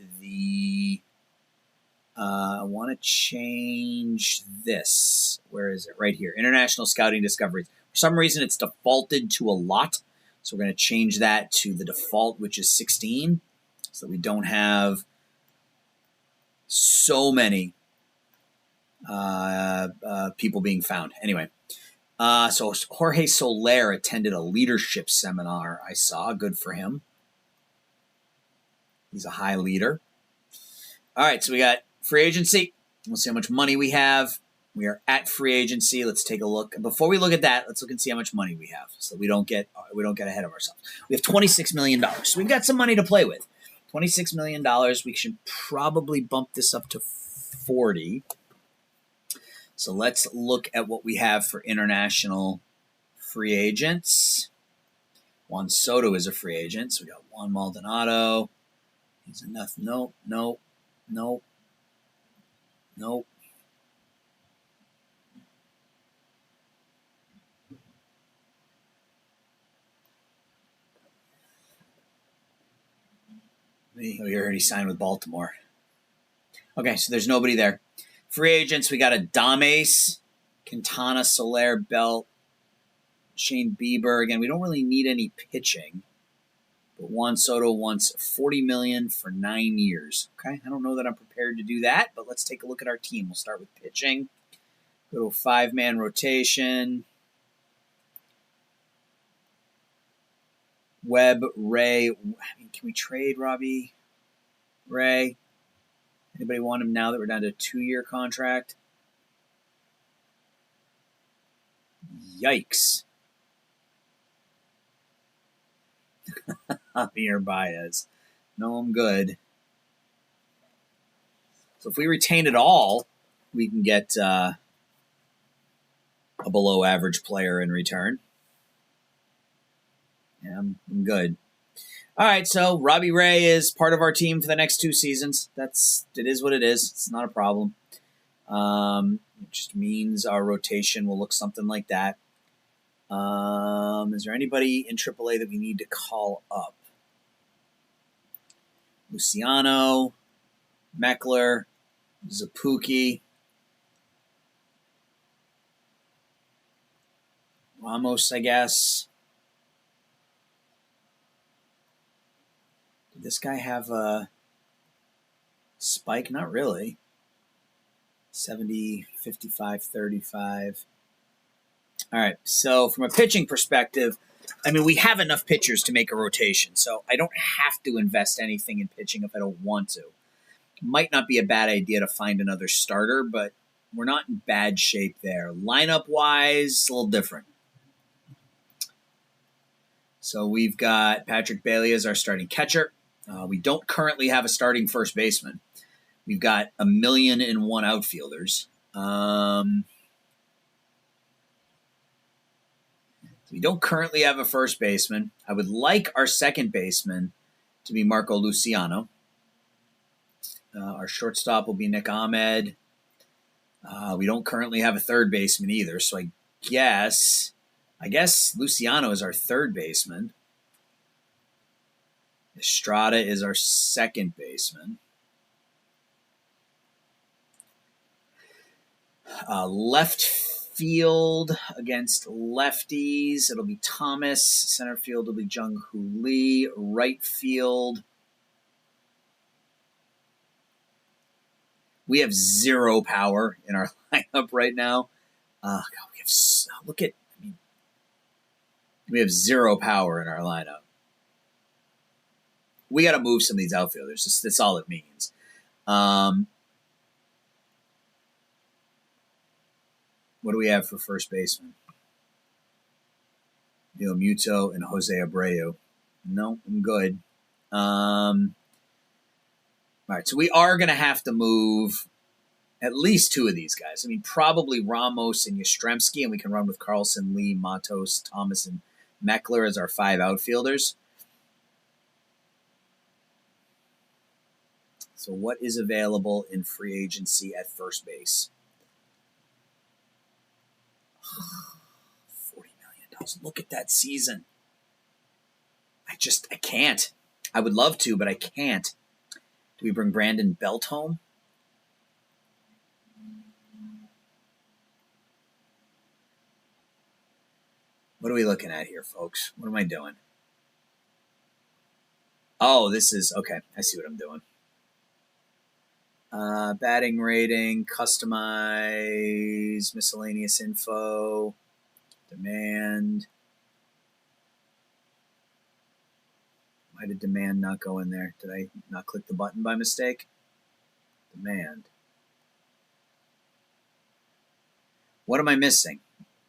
I want to change this. Where is it? Right here. International Scouting Discoveries. For some reason, it's defaulted to a lot. So we're going to change that to the default, which is 16, so that we don't have so many people being found. Anyway, so Jorge Soler attended a leadership seminar I saw. Good for him. He's a high leader. All right, so we got free agency. We'll see how much money we have. We are at free agency. Let's take a look. Before we look at that, let's look and see how much money we have, so we don't get ahead of ourselves. We have $26 million. So we've got some money to play with. $26 million. We should probably bump this up to 40. So let's look at what we have for international free agents. Juan Soto is a free agent. So we got Juan Maldonado. He's enough. Nope. We already signed with Baltimore. Okay, so there's nobody there. Free agents, we got Adames, Quintana, Soler, Belt, Shane Bieber. Again, we don't really need any pitching. But Juan Soto wants $40 million for 9 years. Okay, I don't know that I'm prepared to do that, but let's take a look at our team. We'll start with pitching. Go to a 5-man rotation. Webb, Ray. Can we trade Robbie Ray? Anybody want him now that we're down to a 2-year contract? Yikes. Javier Baez. No, I'm good. So if we retain it all, we can get a below average player in return. Yeah, I'm good. All right, so Robbie Ray is part of our team for the next 2 seasons. It is what it is. It's not a problem. It just means our rotation will look something like that. Is there anybody in AAA that we need to call up? Luciano, Meckler, Zapuki, Ramos, I guess. Did this guy have a spike? Not really. 70, 55, 35. All right, so from a pitching perspective, I mean, we have enough pitchers to make a rotation, so I don't have to invest anything in pitching if I don't want to. Might not be a bad idea to find another starter, but we're not in bad shape there. Lineup-wise, a little different. So we've got Patrick Bailey as our starting catcher. We don't currently have a starting first baseman. We've got 1,000,001 outfielders. We don't currently have a first baseman. I would like our second baseman to be Marco Luciano. Our shortstop will be Nick Ahmed. We don't currently have a third baseman either, so I guess Luciano is our third baseman. Estrada is our second baseman. Left field against lefties, it'll be Thomas. Center field will be Jung Hoo Lee. Right field, we have 0 power in our lineup right now. We have 0 power in our lineup. We got to move some of these outfielders. That's all it means. What do we have for first baseman? Neil Muto and Jose Abreu. No, I'm good. All right, so we are going to have to move at least two of these guys. I mean, probably Ramos and Yastrzemski, and we can run with Carlson, Lee, Matos, Thomas, and Meckler as our 5 outfielders. So what is available in free agency at first base? $40 million. Look at that season. I can't. I would love to, but I can't. Do we bring Brandon Belt home? What are we looking at here, folks? What am I doing? Oh, this is, okay, I see what I'm doing. Batting rating, customize, miscellaneous info, demand. Why did demand not go in there? Did I not click the button by mistake? Demand. What am I missing?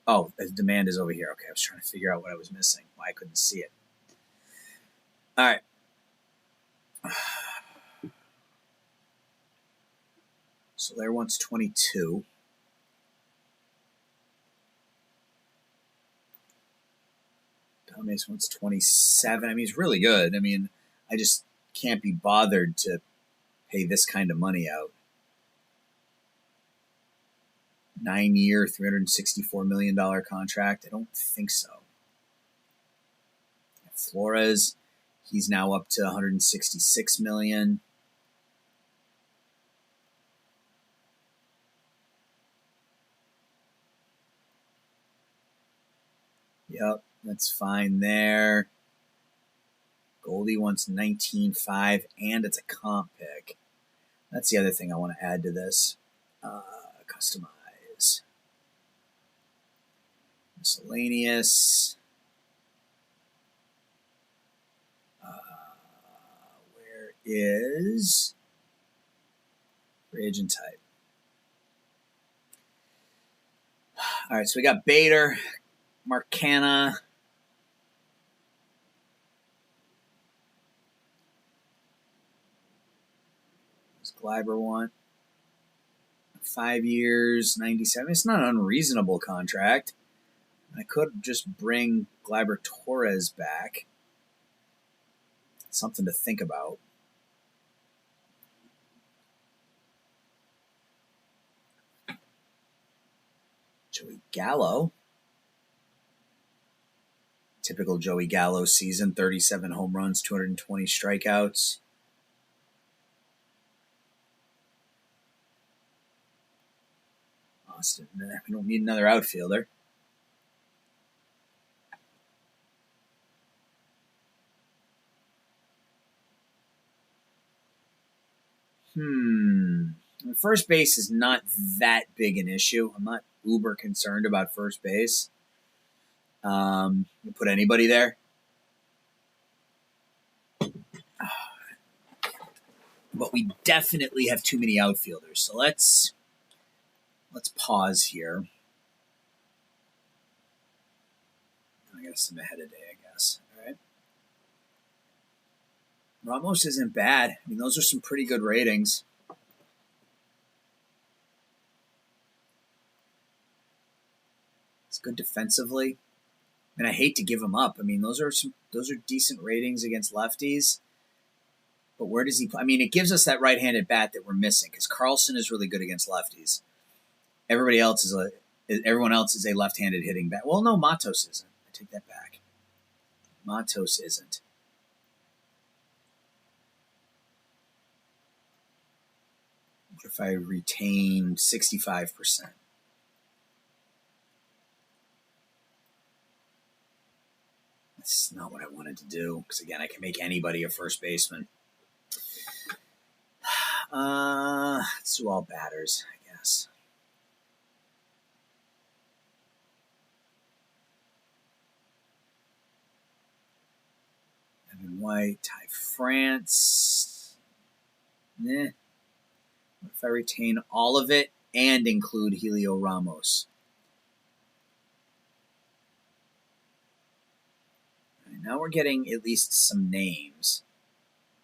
Oh, the demand is over here. Okay, I was trying to figure out what I was missing. Why I couldn't see it. All right. Soler wants 22. Thomas wants 27. I mean, he's really good. I mean, I just can't be bothered to pay this kind of money out. 9-year, $364 million contract. I don't think so. Flores, he's now up to $166 million. Yep, that's fine there. Goldie wants 19.5, and it's a comp pick. That's the other thing I want to add to this. Customize. Miscellaneous. Where is free agent type? All right, so we got Bader, Marcana. Does Gleiber want? 5 years, 97. It's not an unreasonable contract. I could just bring Gleiber Torres back. Something to think about. Joey Gallo. Typical Joey Gallo season, 37 home runs, 220 strikeouts. Austin, we don't need another outfielder. First base is not that big an issue. I'm not uber concerned about first base. You put anybody there? But we definitely have too many outfielders. So let's pause here. I guess I'm ahead of day, I guess. All right. Ramos isn't bad. I mean, those are some pretty good ratings. It's good defensively. I mean, I hate to give him up. I mean, those are decent ratings against lefties. But where does he play? I mean, it gives us that right-handed bat that we're missing because Carlson is really good against lefties. Everyone else is a left-handed hitting bat. Well, no, Matos isn't. I take that back. Matos isn't. What if I retain 65%? That's not what I wanted to do because, again, I can make anybody a first baseman. Let's do all batters, I guess. Evan White, Ty France. What if I retain all of it and include Helio Ramos? Now we're getting at least some names.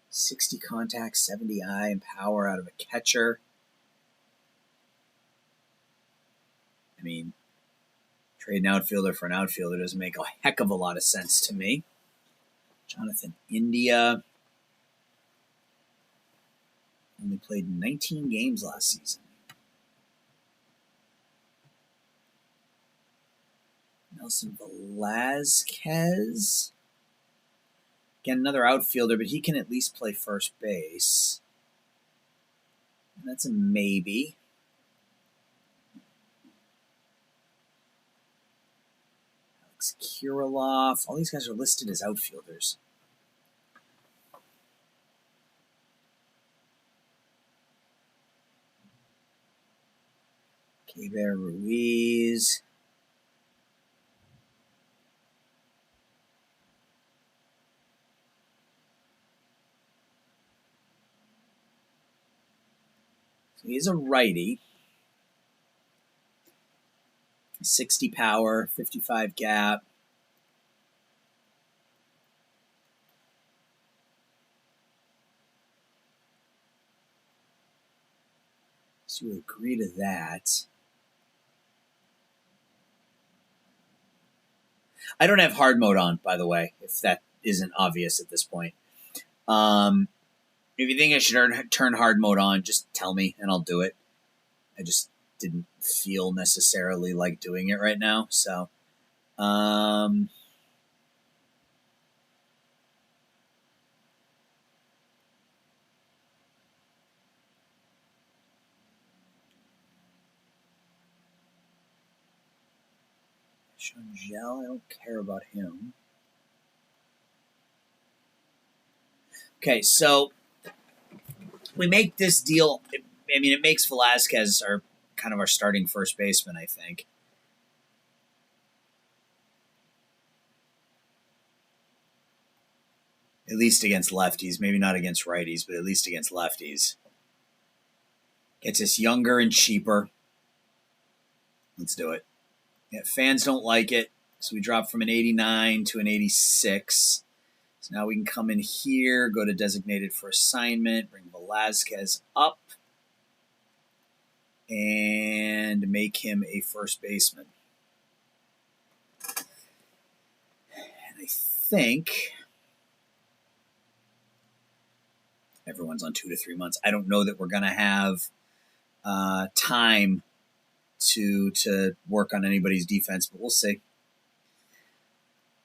60 contact, 70 eye, and power out of a catcher. I mean, trade an outfielder for an outfielder doesn't make a heck of a lot of sense to me. Jonathan India only played 19 games last season. Nelson Velazquez. Again, another outfielder, but he can at least play first base. And that's a maybe. Alex Kirilloff. All these guys are listed as outfielders. Keber Ruiz. So he's a righty. 60 power, 55 gap. So you agree to that. I don't have hard mode on, by the way, if that isn't obvious at this point. If you think I should turn hard mode on, just tell me and I'll do it. I just didn't feel necessarily like doing it right now. So, Shangel, I don't care about him. Okay, so we make this deal. I mean, it makes Velazquez our starting first baseman, I think. At least against lefties. Maybe not against righties, but at least against lefties. Gets us younger and cheaper. Let's do it. Yeah, fans don't like it, so we drop from an 89 to an 86. So now we can come in here, go to designated for assignment, bring Velazquez up, and make him a first baseman. And I think everyone's on 2 to 3 months. I don't know that we're going to have time to work on anybody's defense, but we'll see.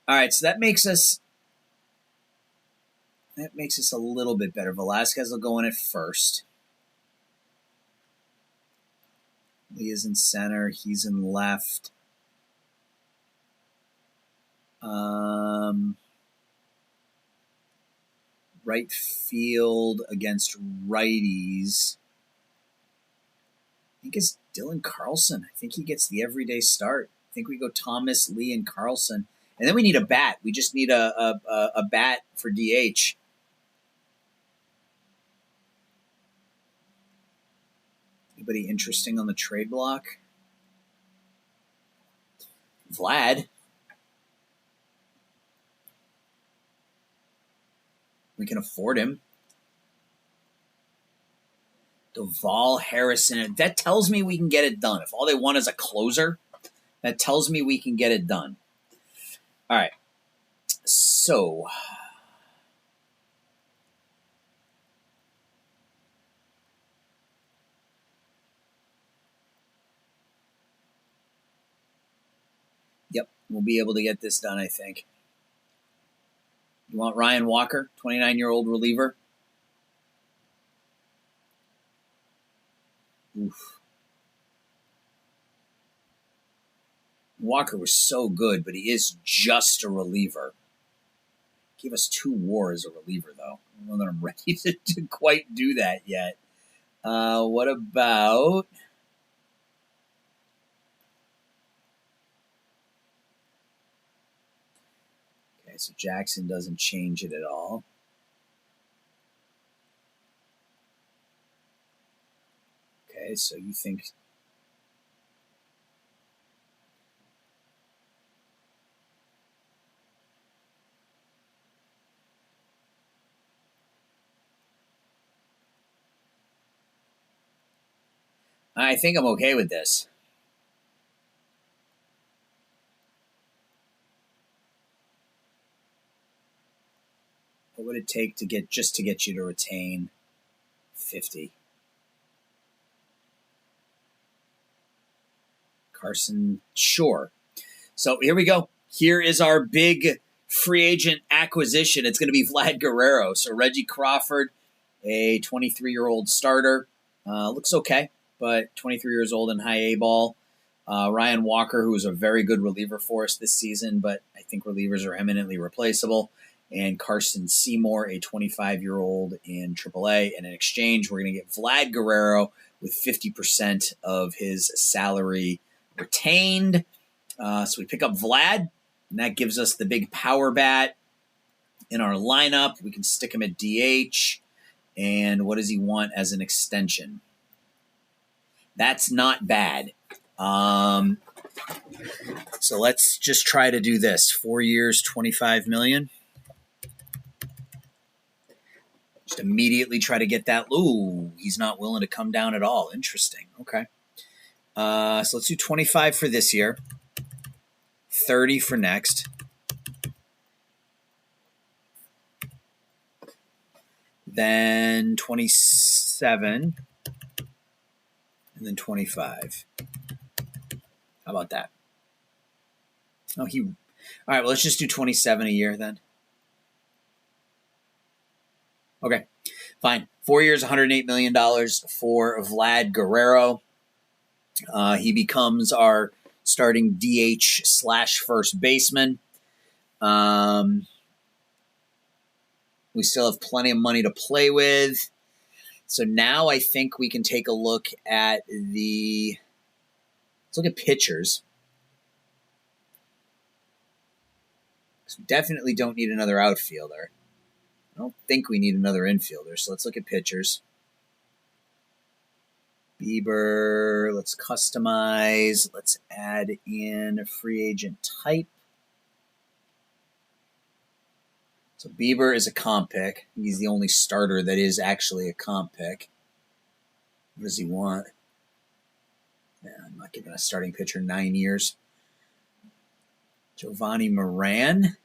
All right, so that makes us a little bit better. Velazquez will go in at first. Lee is in center. He's in left. Right field against righties. I think it's Dylan Carlson. I think he gets the everyday start. I think we go Thomas, Lee, and Carlson. And then we need a bat. We just need a bat for DH. Anybody interesting on the trade block? Vlad. We can afford him. Duvall, Harrison. That tells me we can get it done. If all they want is a closer, that tells me we can get it done. All right. So, yep, we'll be able to get this done, I think. You want Ryan Walker, 29-year-old reliever? Oof. Walker was so good, but he is just a reliever. Give us 2 WAR as a reliever, though. I don't know that I'm ready to quite do that yet. What about... Okay, so Jackson doesn't change it at all. Okay, so you think... I think I'm okay with this. What would it take to get you to retain 50? Carson, sure. So here we go. Here is our big free agent acquisition. It's going to be Vlad Guerrero. So Reggie Crawford, a 23-year-old starter. Looks okay, but 23 years old in high A ball. Ryan Walker, who was a very good reliever for us this season, but I think relievers are eminently replaceable. And Carson Seymour, a 25-year-old in AAA. And in exchange, we're going to get Vlad Guerrero with 50% of his salary retained. So we pick up Vlad, and that gives us the big power bat in our lineup. We can stick him at DH. And what does he want as an extension? That's not bad. So let's just try to do this. 4 years, $25 million. Just immediately try to get that. Ooh, he's not willing to come down at all. Interesting. Okay. So let's do 25 for this year. 30 for next. Then 27. And then 25. How about that? Oh, all right, well, let's just do 27 a year then. Okay, fine. 4 years, $108 million for Vlad Guerrero. He becomes our starting DH / first baseman. We still have plenty of money to play with. So now I think we can take a look at let's look at pitchers. We definitely don't need another outfielder. I don't think we need another infielder. So let's look at pitchers. Bieber, let's customize. Let's add in a free agent type. So Bieber is a comp pick. He's the only starter that is actually a comp pick. What does he want? Yeah, I'm not giving a starting pitcher 9 years. Giovanni Moran.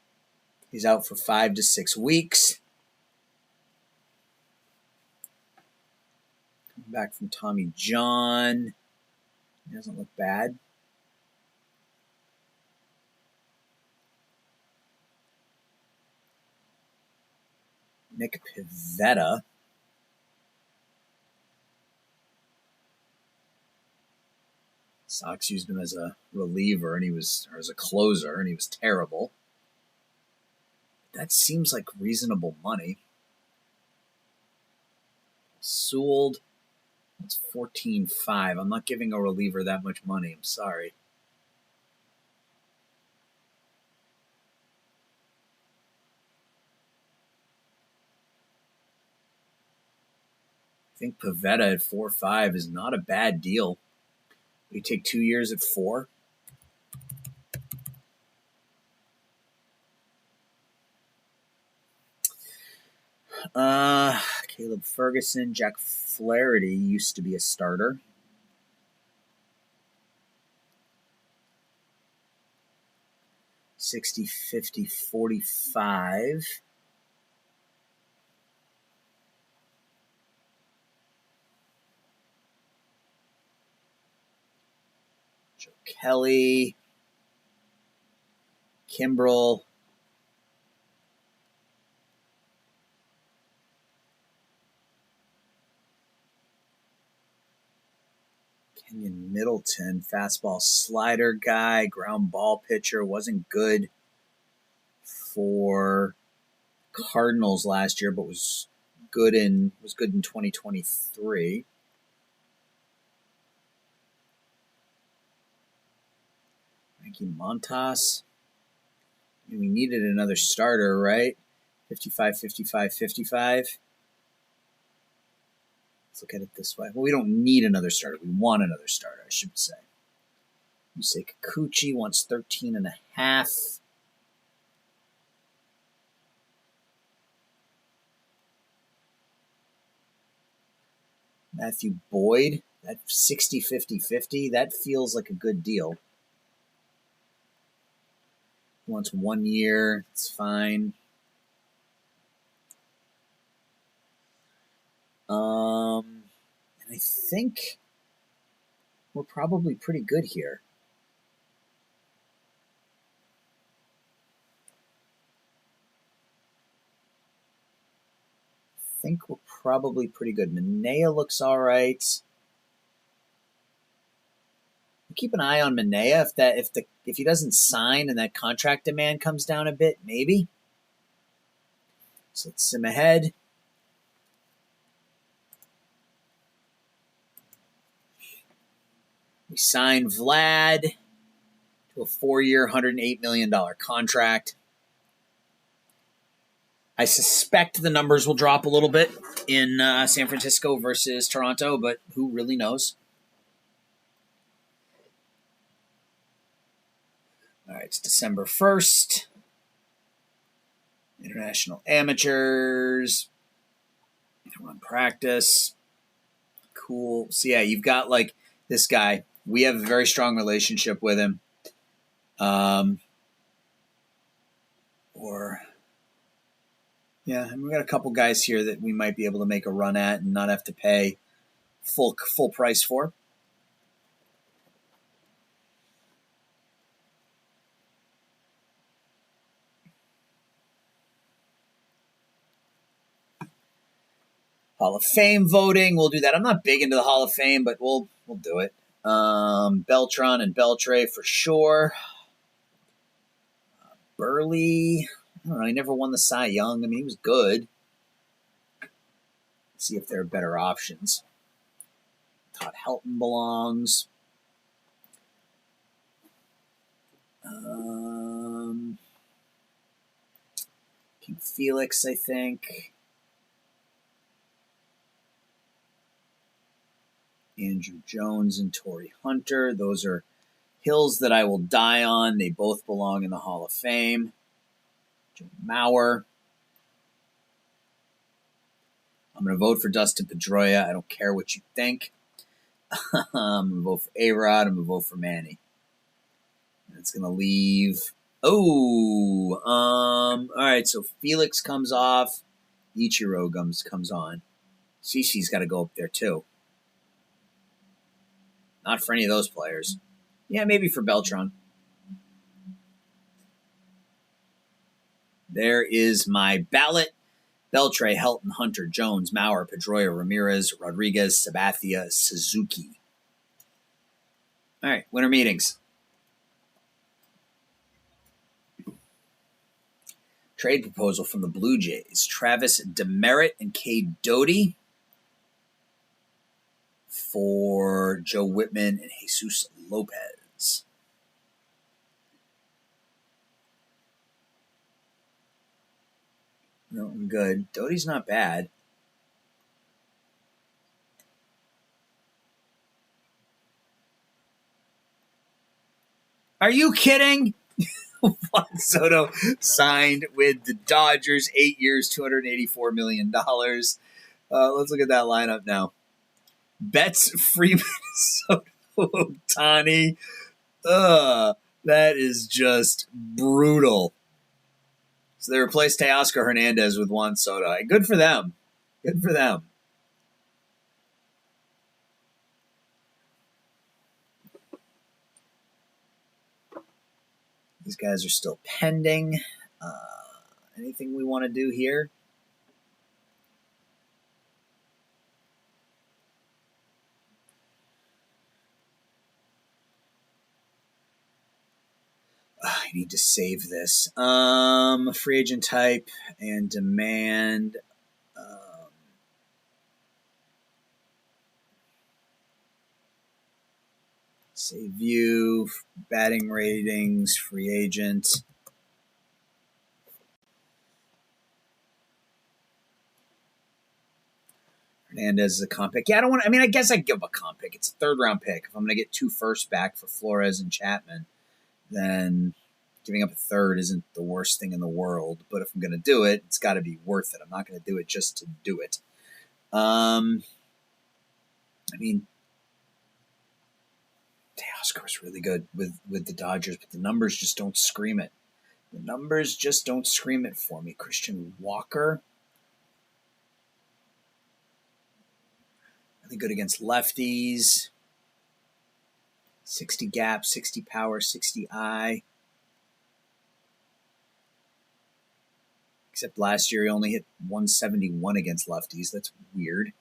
He's out for 5 to 6 weeks. Coming back from Tommy John. He doesn't look bad. Nick Pivetta. Sox used him as a reliever or as a closer, and he was terrible. That seems like reasonable money. Sewell, that's $14.5. I'm not giving a reliever that much money. I'm sorry. I think Pivetta at 4.5 is not a bad deal. We take 2 years at 4. Caleb Ferguson, Jack Flaherty used to be a starter. $60, $50, $45. Joe Kelly, Kimbrel. Kenyon Middleton, fastball slider guy, ground ball pitcher, wasn't good for Cardinals last year, but was good in 2023. Frankie Montas. We needed another starter, right? 55, 55, 55. Let's look at it this way. Well, we don't need another starter. We want another starter, I should say. Yusei Kikuchi wants 13.5. Matthew Boyd, That 60-50-50, that feels like a good deal. He wants 1 year. It's fine. And I think we're probably pretty good here. I think we're probably pretty good. Minea looks all right. Keep an eye on Minea. If he doesn't sign and that contract demand comes down a bit, maybe. So let's sim ahead. We signed Vlad to a 4-year, $108 million contract. I suspect the numbers will drop a little bit in San Francisco versus Toronto, but who really knows? All right, it's December 1st. International amateurs. Run practice. Cool. So, yeah, you've got like this guy. We have a very strong relationship with him. And we've got a couple guys here that we might be able to make a run at and not have to pay full price for. Hall of Fame voting. We'll do that. I'm not big into the Hall of Fame, but we'll do it. Beltran and Beltre for sure. Burley. I don't know. He never won the Cy Young. I mean, he was good. Let's see if there are better options. Todd Helton belongs. King Felix, I think. Andrew Jones and Torrey Hunter. Those are hills that I will die on. They both belong in the Hall of Fame. Joe Mauer. I'm going to vote for Dustin Pedroia. I don't care what you think. I'm going to vote for A-Rod. I'm going to vote for Manny. That's going to leave. All right, so Felix comes off. Ichiro comes on. Cece's got to go up there, too. Not for any of those players. Yeah, maybe for Beltran. There is my ballot. Beltre, Helton, Hunter, Jones, Mauer, Pedroia, Ramirez, Rodriguez, Sabathia, Suzuki. All right, winter meetings. Trade proposal from the Blue Jays. Travis Demerit and Cade Doty for Joe Whitman and Jesus Lopez. No, I'm good. Doty's not bad. Are you kidding? Juan Soto signed with the Dodgers, 8 years, $284 million. Let's look at that lineup now. Betts, Freeman, Soto, Ohtani. That is just brutal. So they replaced Teoscar Hernandez with Juan Soto. Good for them. Good for them. These guys are still pending. Anything we want to do here? I need to save this. Free agent type and demand. Save view, batting ratings, free agent. Hernandez is a comp pick. Yeah, I guess I'd give him a comp pick. It's a third-round pick. If I'm going to get 2 firsts back for Flores and Chapman, then giving up a third isn't the worst thing in the world. But if I'm going to do it, it's got to be worth it. I'm not going to do it just to do it. Oscar's really good with the Dodgers, but the numbers just don't scream it. The numbers just don't scream it for me. Christian Walker, really good against lefties. 60 gap, 60 power, 60 eye. Except last year he only hit 171 against lefties. That's weird.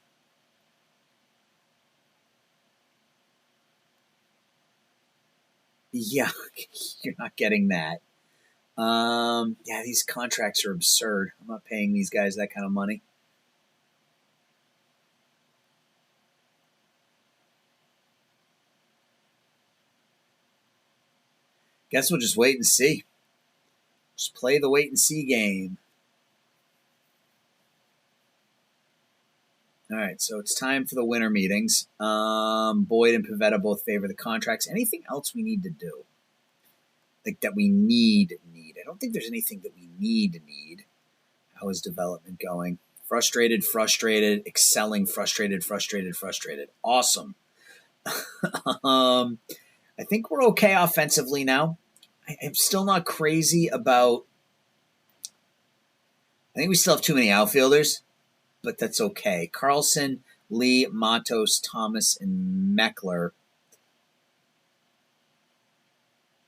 Yeah, you're not getting that. Yeah, these contracts are absurd. I'm not paying these guys that kind of money. Guess we'll just wait and see. Just play the wait and see game. All right, so it's time for the winter meetings. Boyd and Pivetta both favor the contracts. Anything else we need to do? Like that we need. I don't think there's anything that we need. How is development going? Frustrated, excelling, frustrated. Awesome. I think we're okay offensively now. I'm still not crazy about... I think we still have too many outfielders, but that's okay. Carlson, Lee, Matos, Thomas, and Meckler.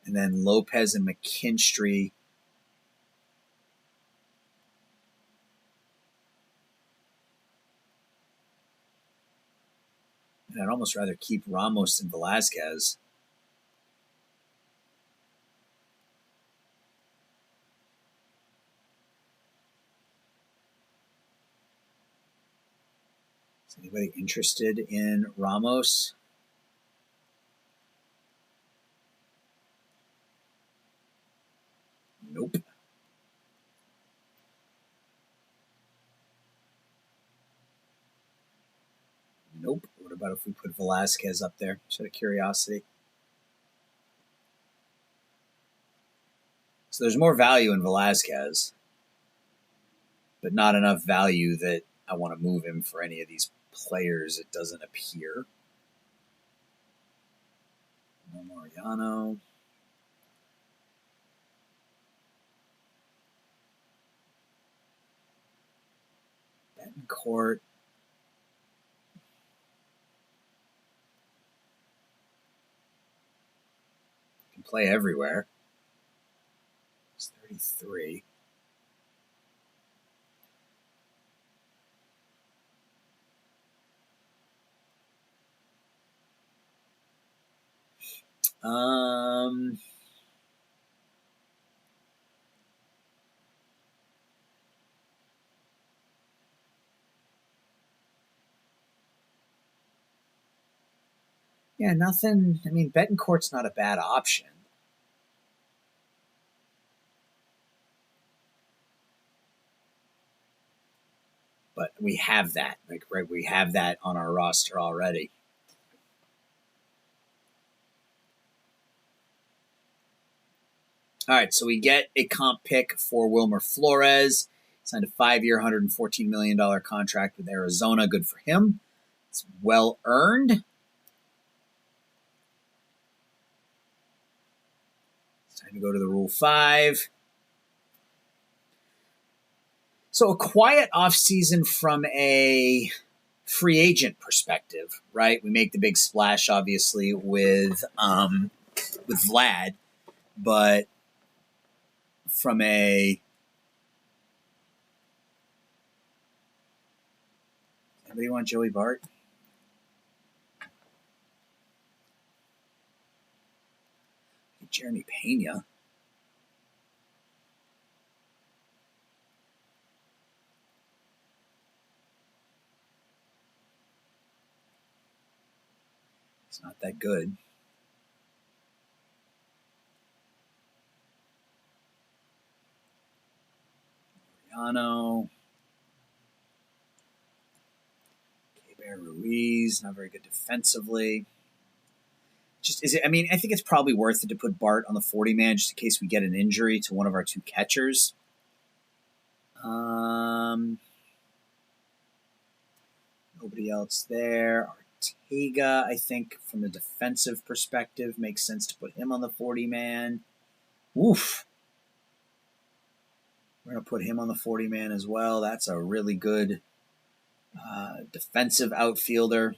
And then Lopez and McKinstry. And I'd almost rather keep Ramos than Velasquez. Is anybody interested in Ramos? Nope. Nope. What about if we put Velasquez up there? Just out of curiosity. So there's more value in Velasquez, but not enough value that I want to move him for any of these players, it doesn't appear. No Mariano. Betancourt. Can play everywhere. It's 33. Yeah, nothing. I mean, Betancourt's not a bad option. But we have that. Right, we have that on our roster already. All right, so we get a comp pick for Wilmer Flores. Signed a 5-year, $114 million contract with Arizona. Good for him. It's well earned. It's time to go to the Rule 5. So a quiet offseason from a free agent perspective, right? We make the big splash, obviously, with Vlad, but from a... Anybody want Joey Bart? Jeremy Pena. It's not that good. Mariano. Bear Ruiz, not very good defensively. Just is it? I mean, I think it's probably worth it to put Bart on the 40-man just in case we get an injury to one of our two catchers. Nobody else there. Ortega, I think, from a defensive perspective, makes sense to put him on the 40-man. Oof. We're going to put him on the 40-man as well. That's a really good defensive outfielder.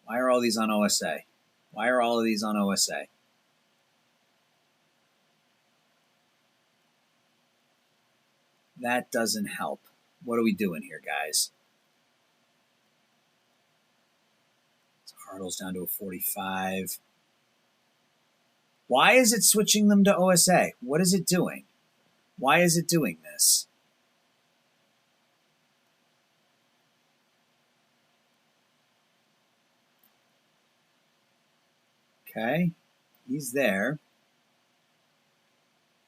Why are all these on OSA? Why are all of these on OSA? That doesn't help. What are we doing here, guys? So Hartle's down to a 45. Why is it switching them to OSA? What is it doing? Why is it doing this? Okay, he's there.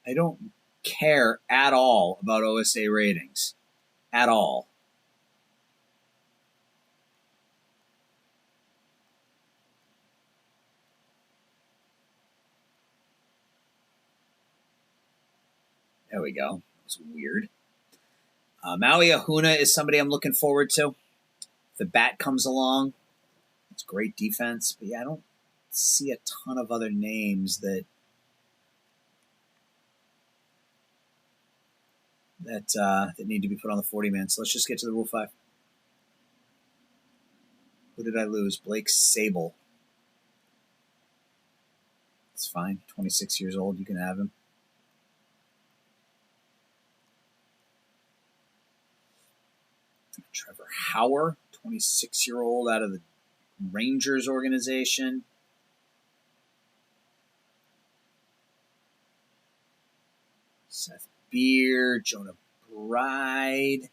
I don't care at all about OSA ratings. At all. There we go. That was weird. Maui Ahuna is somebody I'm looking forward to. If the bat comes along, it's great defense. But yeah, I don't see a ton of other names that need to be put on the 40-man. So let's just get to the Rule 5. Who did I lose? Blake Sable. It's fine. 26 years old. You can have him. Trevor Hauer, 26-year-old out of the Rangers organization. Seth Beer, Jonah Bride.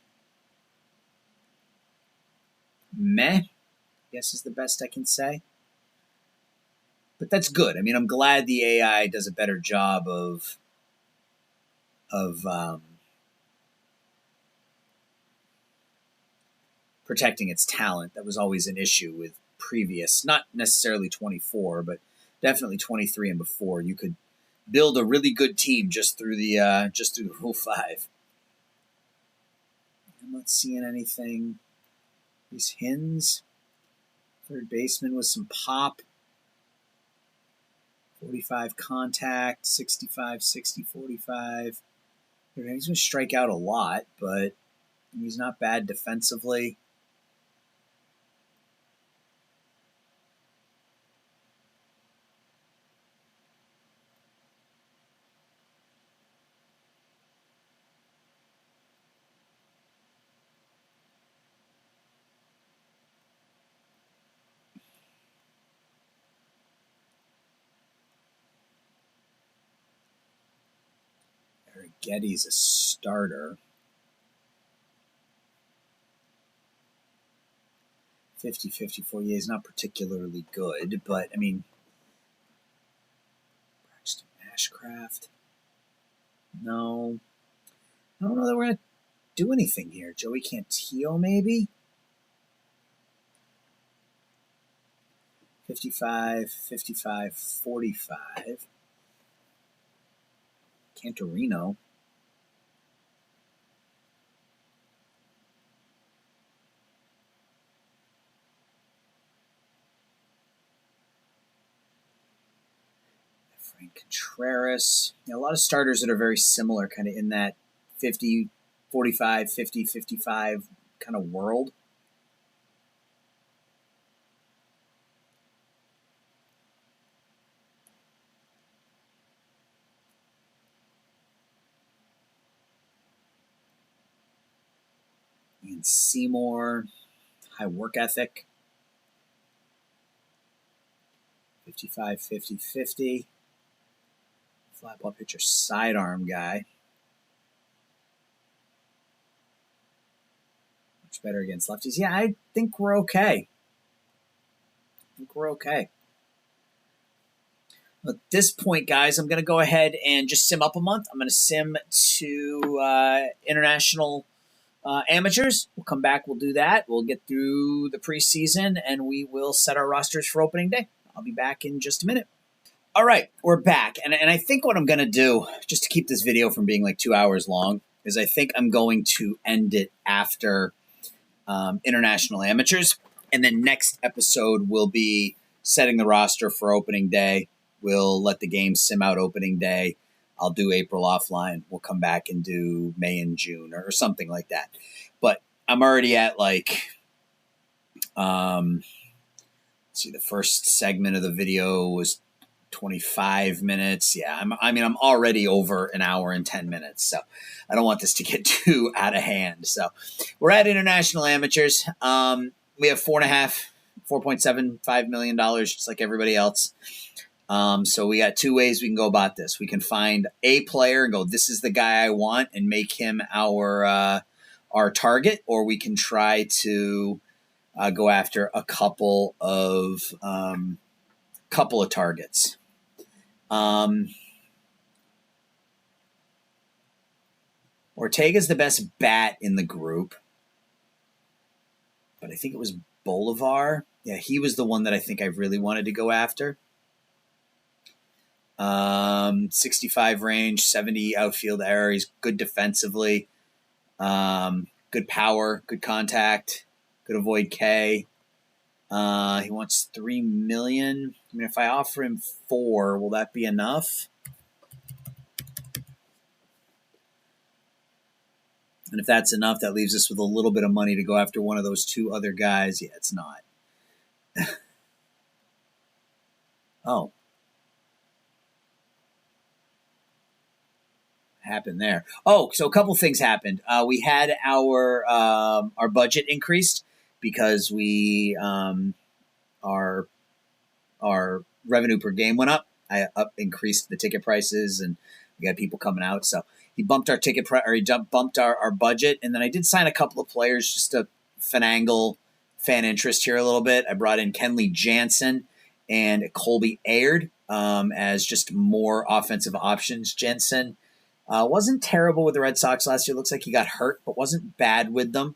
Meh, I guess is the best I can say. But that's good. I mean, I'm glad the AI does a better job of protecting its talent. That was always an issue with previous, not necessarily 24, but definitely 23 and before. You could build a really good team just through the Rule 5. I'm not seeing anything. These Hins, third baseman with some pop. 45 contact, 65, 60, 45. He's going to strike out a lot, but he's not bad defensively. Getty's a starter. 50-54. Yeah, he's not particularly good, but I mean, Braxton Ashcraft. No. I don't know that we're going to do anything here. Joey Cantillo, maybe? 55, 55, 45. Cantorino. Frank Contreras. A lot of starters that are very similar, kind of in that 50, 45, 50, 55 kind of world. Ian Seymour, high work ethic. 55, 50, 50. Flat ball pitcher, sidearm guy. Much better against lefties. Yeah, I think we're okay. At this point, guys, I'm going to go ahead and just sim up a month. I'm going to sim to international amateurs. We'll come back. We'll do that. We'll get through the preseason, and we will set our rosters for opening day. I'll be back in just a minute. All right, we're back. And I think what I'm going to do, just to keep this video from being like 2 hours long, is I think I'm going to end it after international amateurs. And then next episode will be setting the roster for opening day. We'll let the game sim out opening day. I'll do April offline. We'll come back and do May and June or something like that. But I'm already at like, let's see, the first segment of the video was 25 minutes. Yeah, I'm already over an hour and 10 minutes. So I don't want this to get too out of hand. So we're at international amateurs. We have $4.75 million, just like everybody else. So we got two ways we can go about this. We can find a player and go, this is the guy I want, and make him our target, or we can try to go after a couple of targets. Ortega's the best bat in the group, but I think it was Bolivar. Yeah, he was the one that I think I really wanted to go after. 65 range, 70 outfield error. He's good defensively, good power, good contact, good avoid K. He wants $3 million. I mean, if I offer him 4, will that be enough? And if that's enough, that leaves us with a little bit of money to go after one of those two other guys. Yeah, it's not. Oh. Happened there. Oh, so a couple things happened. We had our budget increased because we our revenue per game went up. I increased the ticket prices, and we got people coming out. So he bumped our ticket bumped our budget, and then I did sign a couple of players just to finagle fan interest here a little bit. I brought in Kenley Jansen and Colby Aird as just more offensive options. Jansen wasn't terrible with the Red Sox last year. Looks like he got hurt, but wasn't bad with them.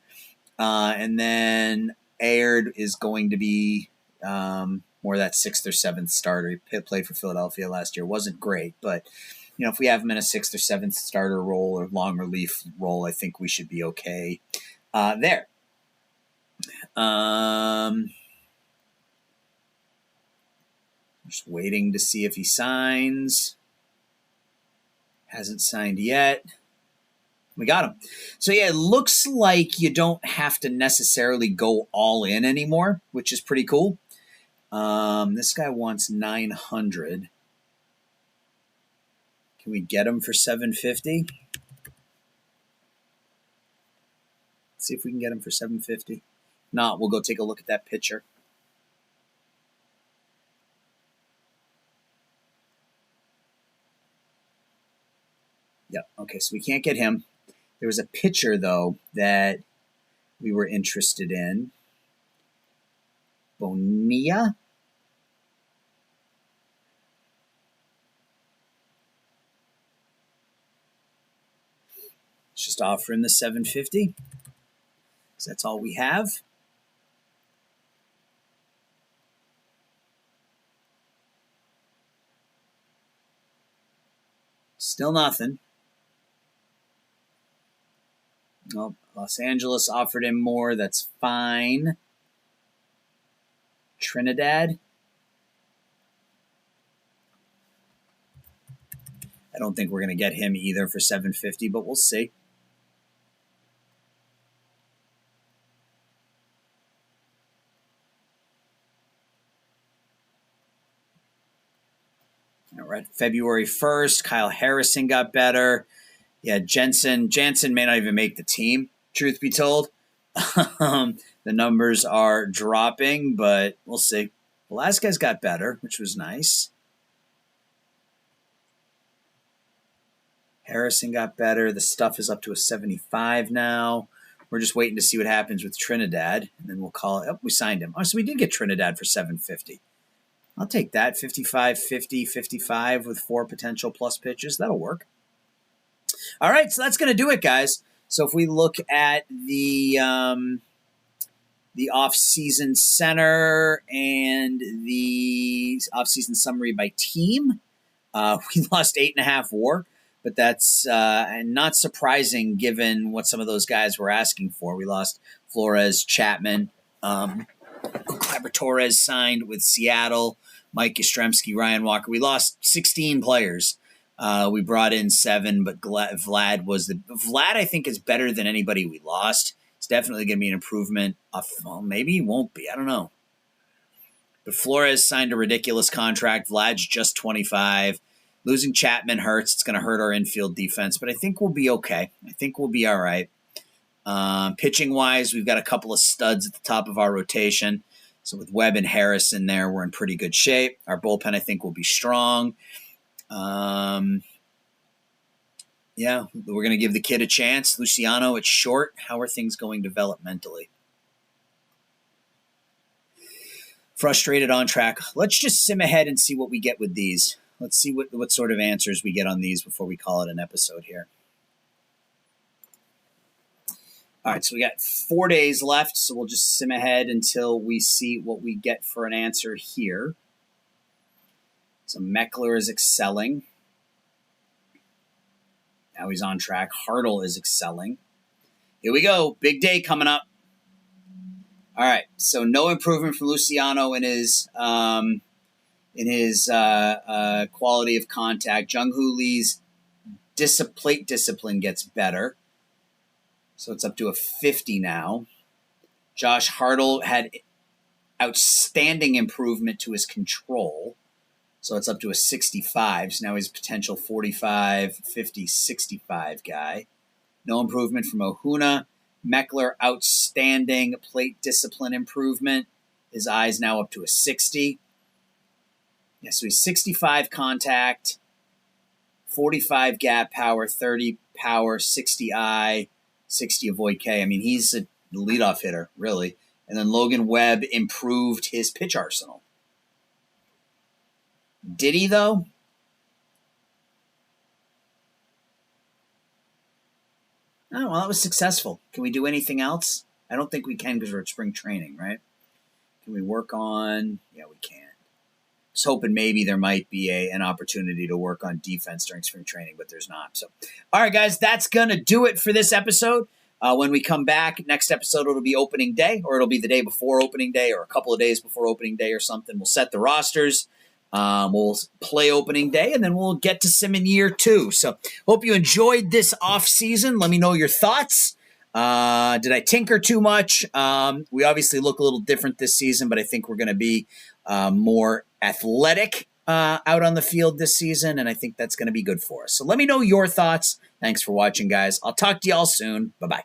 And then Aird is going to be more that 6th or 7th starter. He played for Philadelphia last year. Wasn't great, but if we have him in a 6th or 7th starter role or long relief role, I think we should be okay there. Just waiting to see if he signs. Hasn't signed yet. We got him. So, yeah, it looks like you don't have to necessarily go all in anymore, which is pretty cool. This guy wants 900. Can we get him for 750? Let's see if we can get him for 750. Not, we'll go take a look at that picture. Yep. Okay, so we can't get him. There was a pitcher, though, that we were interested in. Bonilla? Let's just offer him the 750. So that's all we have. Still nothing. Well, Los Angeles offered him more. That's fine. Trinidad. I don't think we're going to get him either for 750, but we'll see. All right, February 1st, Kyle Harrison got better. Yeah, Jansen may not even make the team, truth be told. The numbers are dropping, but we'll see. Velasquez got better, which was nice. Harrison got better. The stuff is up to a 75 now. We're just waiting to see what happens with Trinidad, and then we'll call it. Oh, we signed him. Oh, so we did get Trinidad for 750. I'll take that. 55, 50, 55 with 4 potential plus pitches. That'll work. All right, so that's going to do it, guys. So if we look at the off-season center and the off-season summary by team, we lost 8.5 WAR, but that's not surprising given what some of those guys were asking for. We lost Flores, Chapman. Kleber Torres signed with Seattle. Mike Yastrzemski, Ryan Walker. We lost 16 players. We brought in 7, but Vlad, I think, is better than anybody we lost. It's definitely going to be an improvement. Well, maybe he won't be. I don't know. But Flores signed a ridiculous contract. Vlad's just 25. Losing Chapman hurts. It's going to hurt our infield defense, but I think we'll be okay. I think we'll be all right. Pitching-wise, we've got a couple of studs at the top of our rotation. So with Webb and Harris in there, we're in pretty good shape. Our bullpen, I think, will be strong. Yeah, we're going to give the kid a chance. Luciano, it's short. How are things going developmentally? Frustrated, on track. Let's just sim ahead and see what we get with these. Let's see what sort of answers we get on these before we call it an episode here. All right, so we got 4 days left, so we'll just sim ahead until we see what we get for an answer here. So Meckler is excelling. Now he's on track. Hartle is excelling. Here we go. Big day coming up. All right, so no improvement from Luciano in his quality of contact. Jung-Hoo Lee's plate discipline gets better. So it's up to a 50 now. Josh Hartle had outstanding improvement to his control. So it's up to a 65. So now he's a potential 45, 50, 65 guy. No improvement from Ohuna. Meckler, outstanding plate discipline improvement. His eye's now up to a 60. Yeah, so he's 65 contact, 45 gap power, 30 power, 60 eye, 60 avoid K. I mean, he's a leadoff hitter, really. And then Logan Webb improved his pitch arsenal. Did he, though? Oh, well, that was successful. Can we do anything else? I don't think we can because we're at spring training, right? Can we work on... Yeah, we can. I was hoping maybe there might be an opportunity to work on defense during spring training, but there's not. So, all right, guys, that's going to do it for this episode. When we come back, next episode, it'll be opening day, or it'll be the day before opening day, or a couple of days before opening day or something. We'll set the rosters. We'll play opening day, and then we'll get to sim in year 2. So hope you enjoyed this off season. Let me know your thoughts. Did I tinker too much? We obviously look a little different this season, but I think we're going to be more athletic out on the field this season, and I think that's going to be good for us. So let me know your thoughts. Thanks for watching, guys. I'll talk to y'all soon. Bye-bye.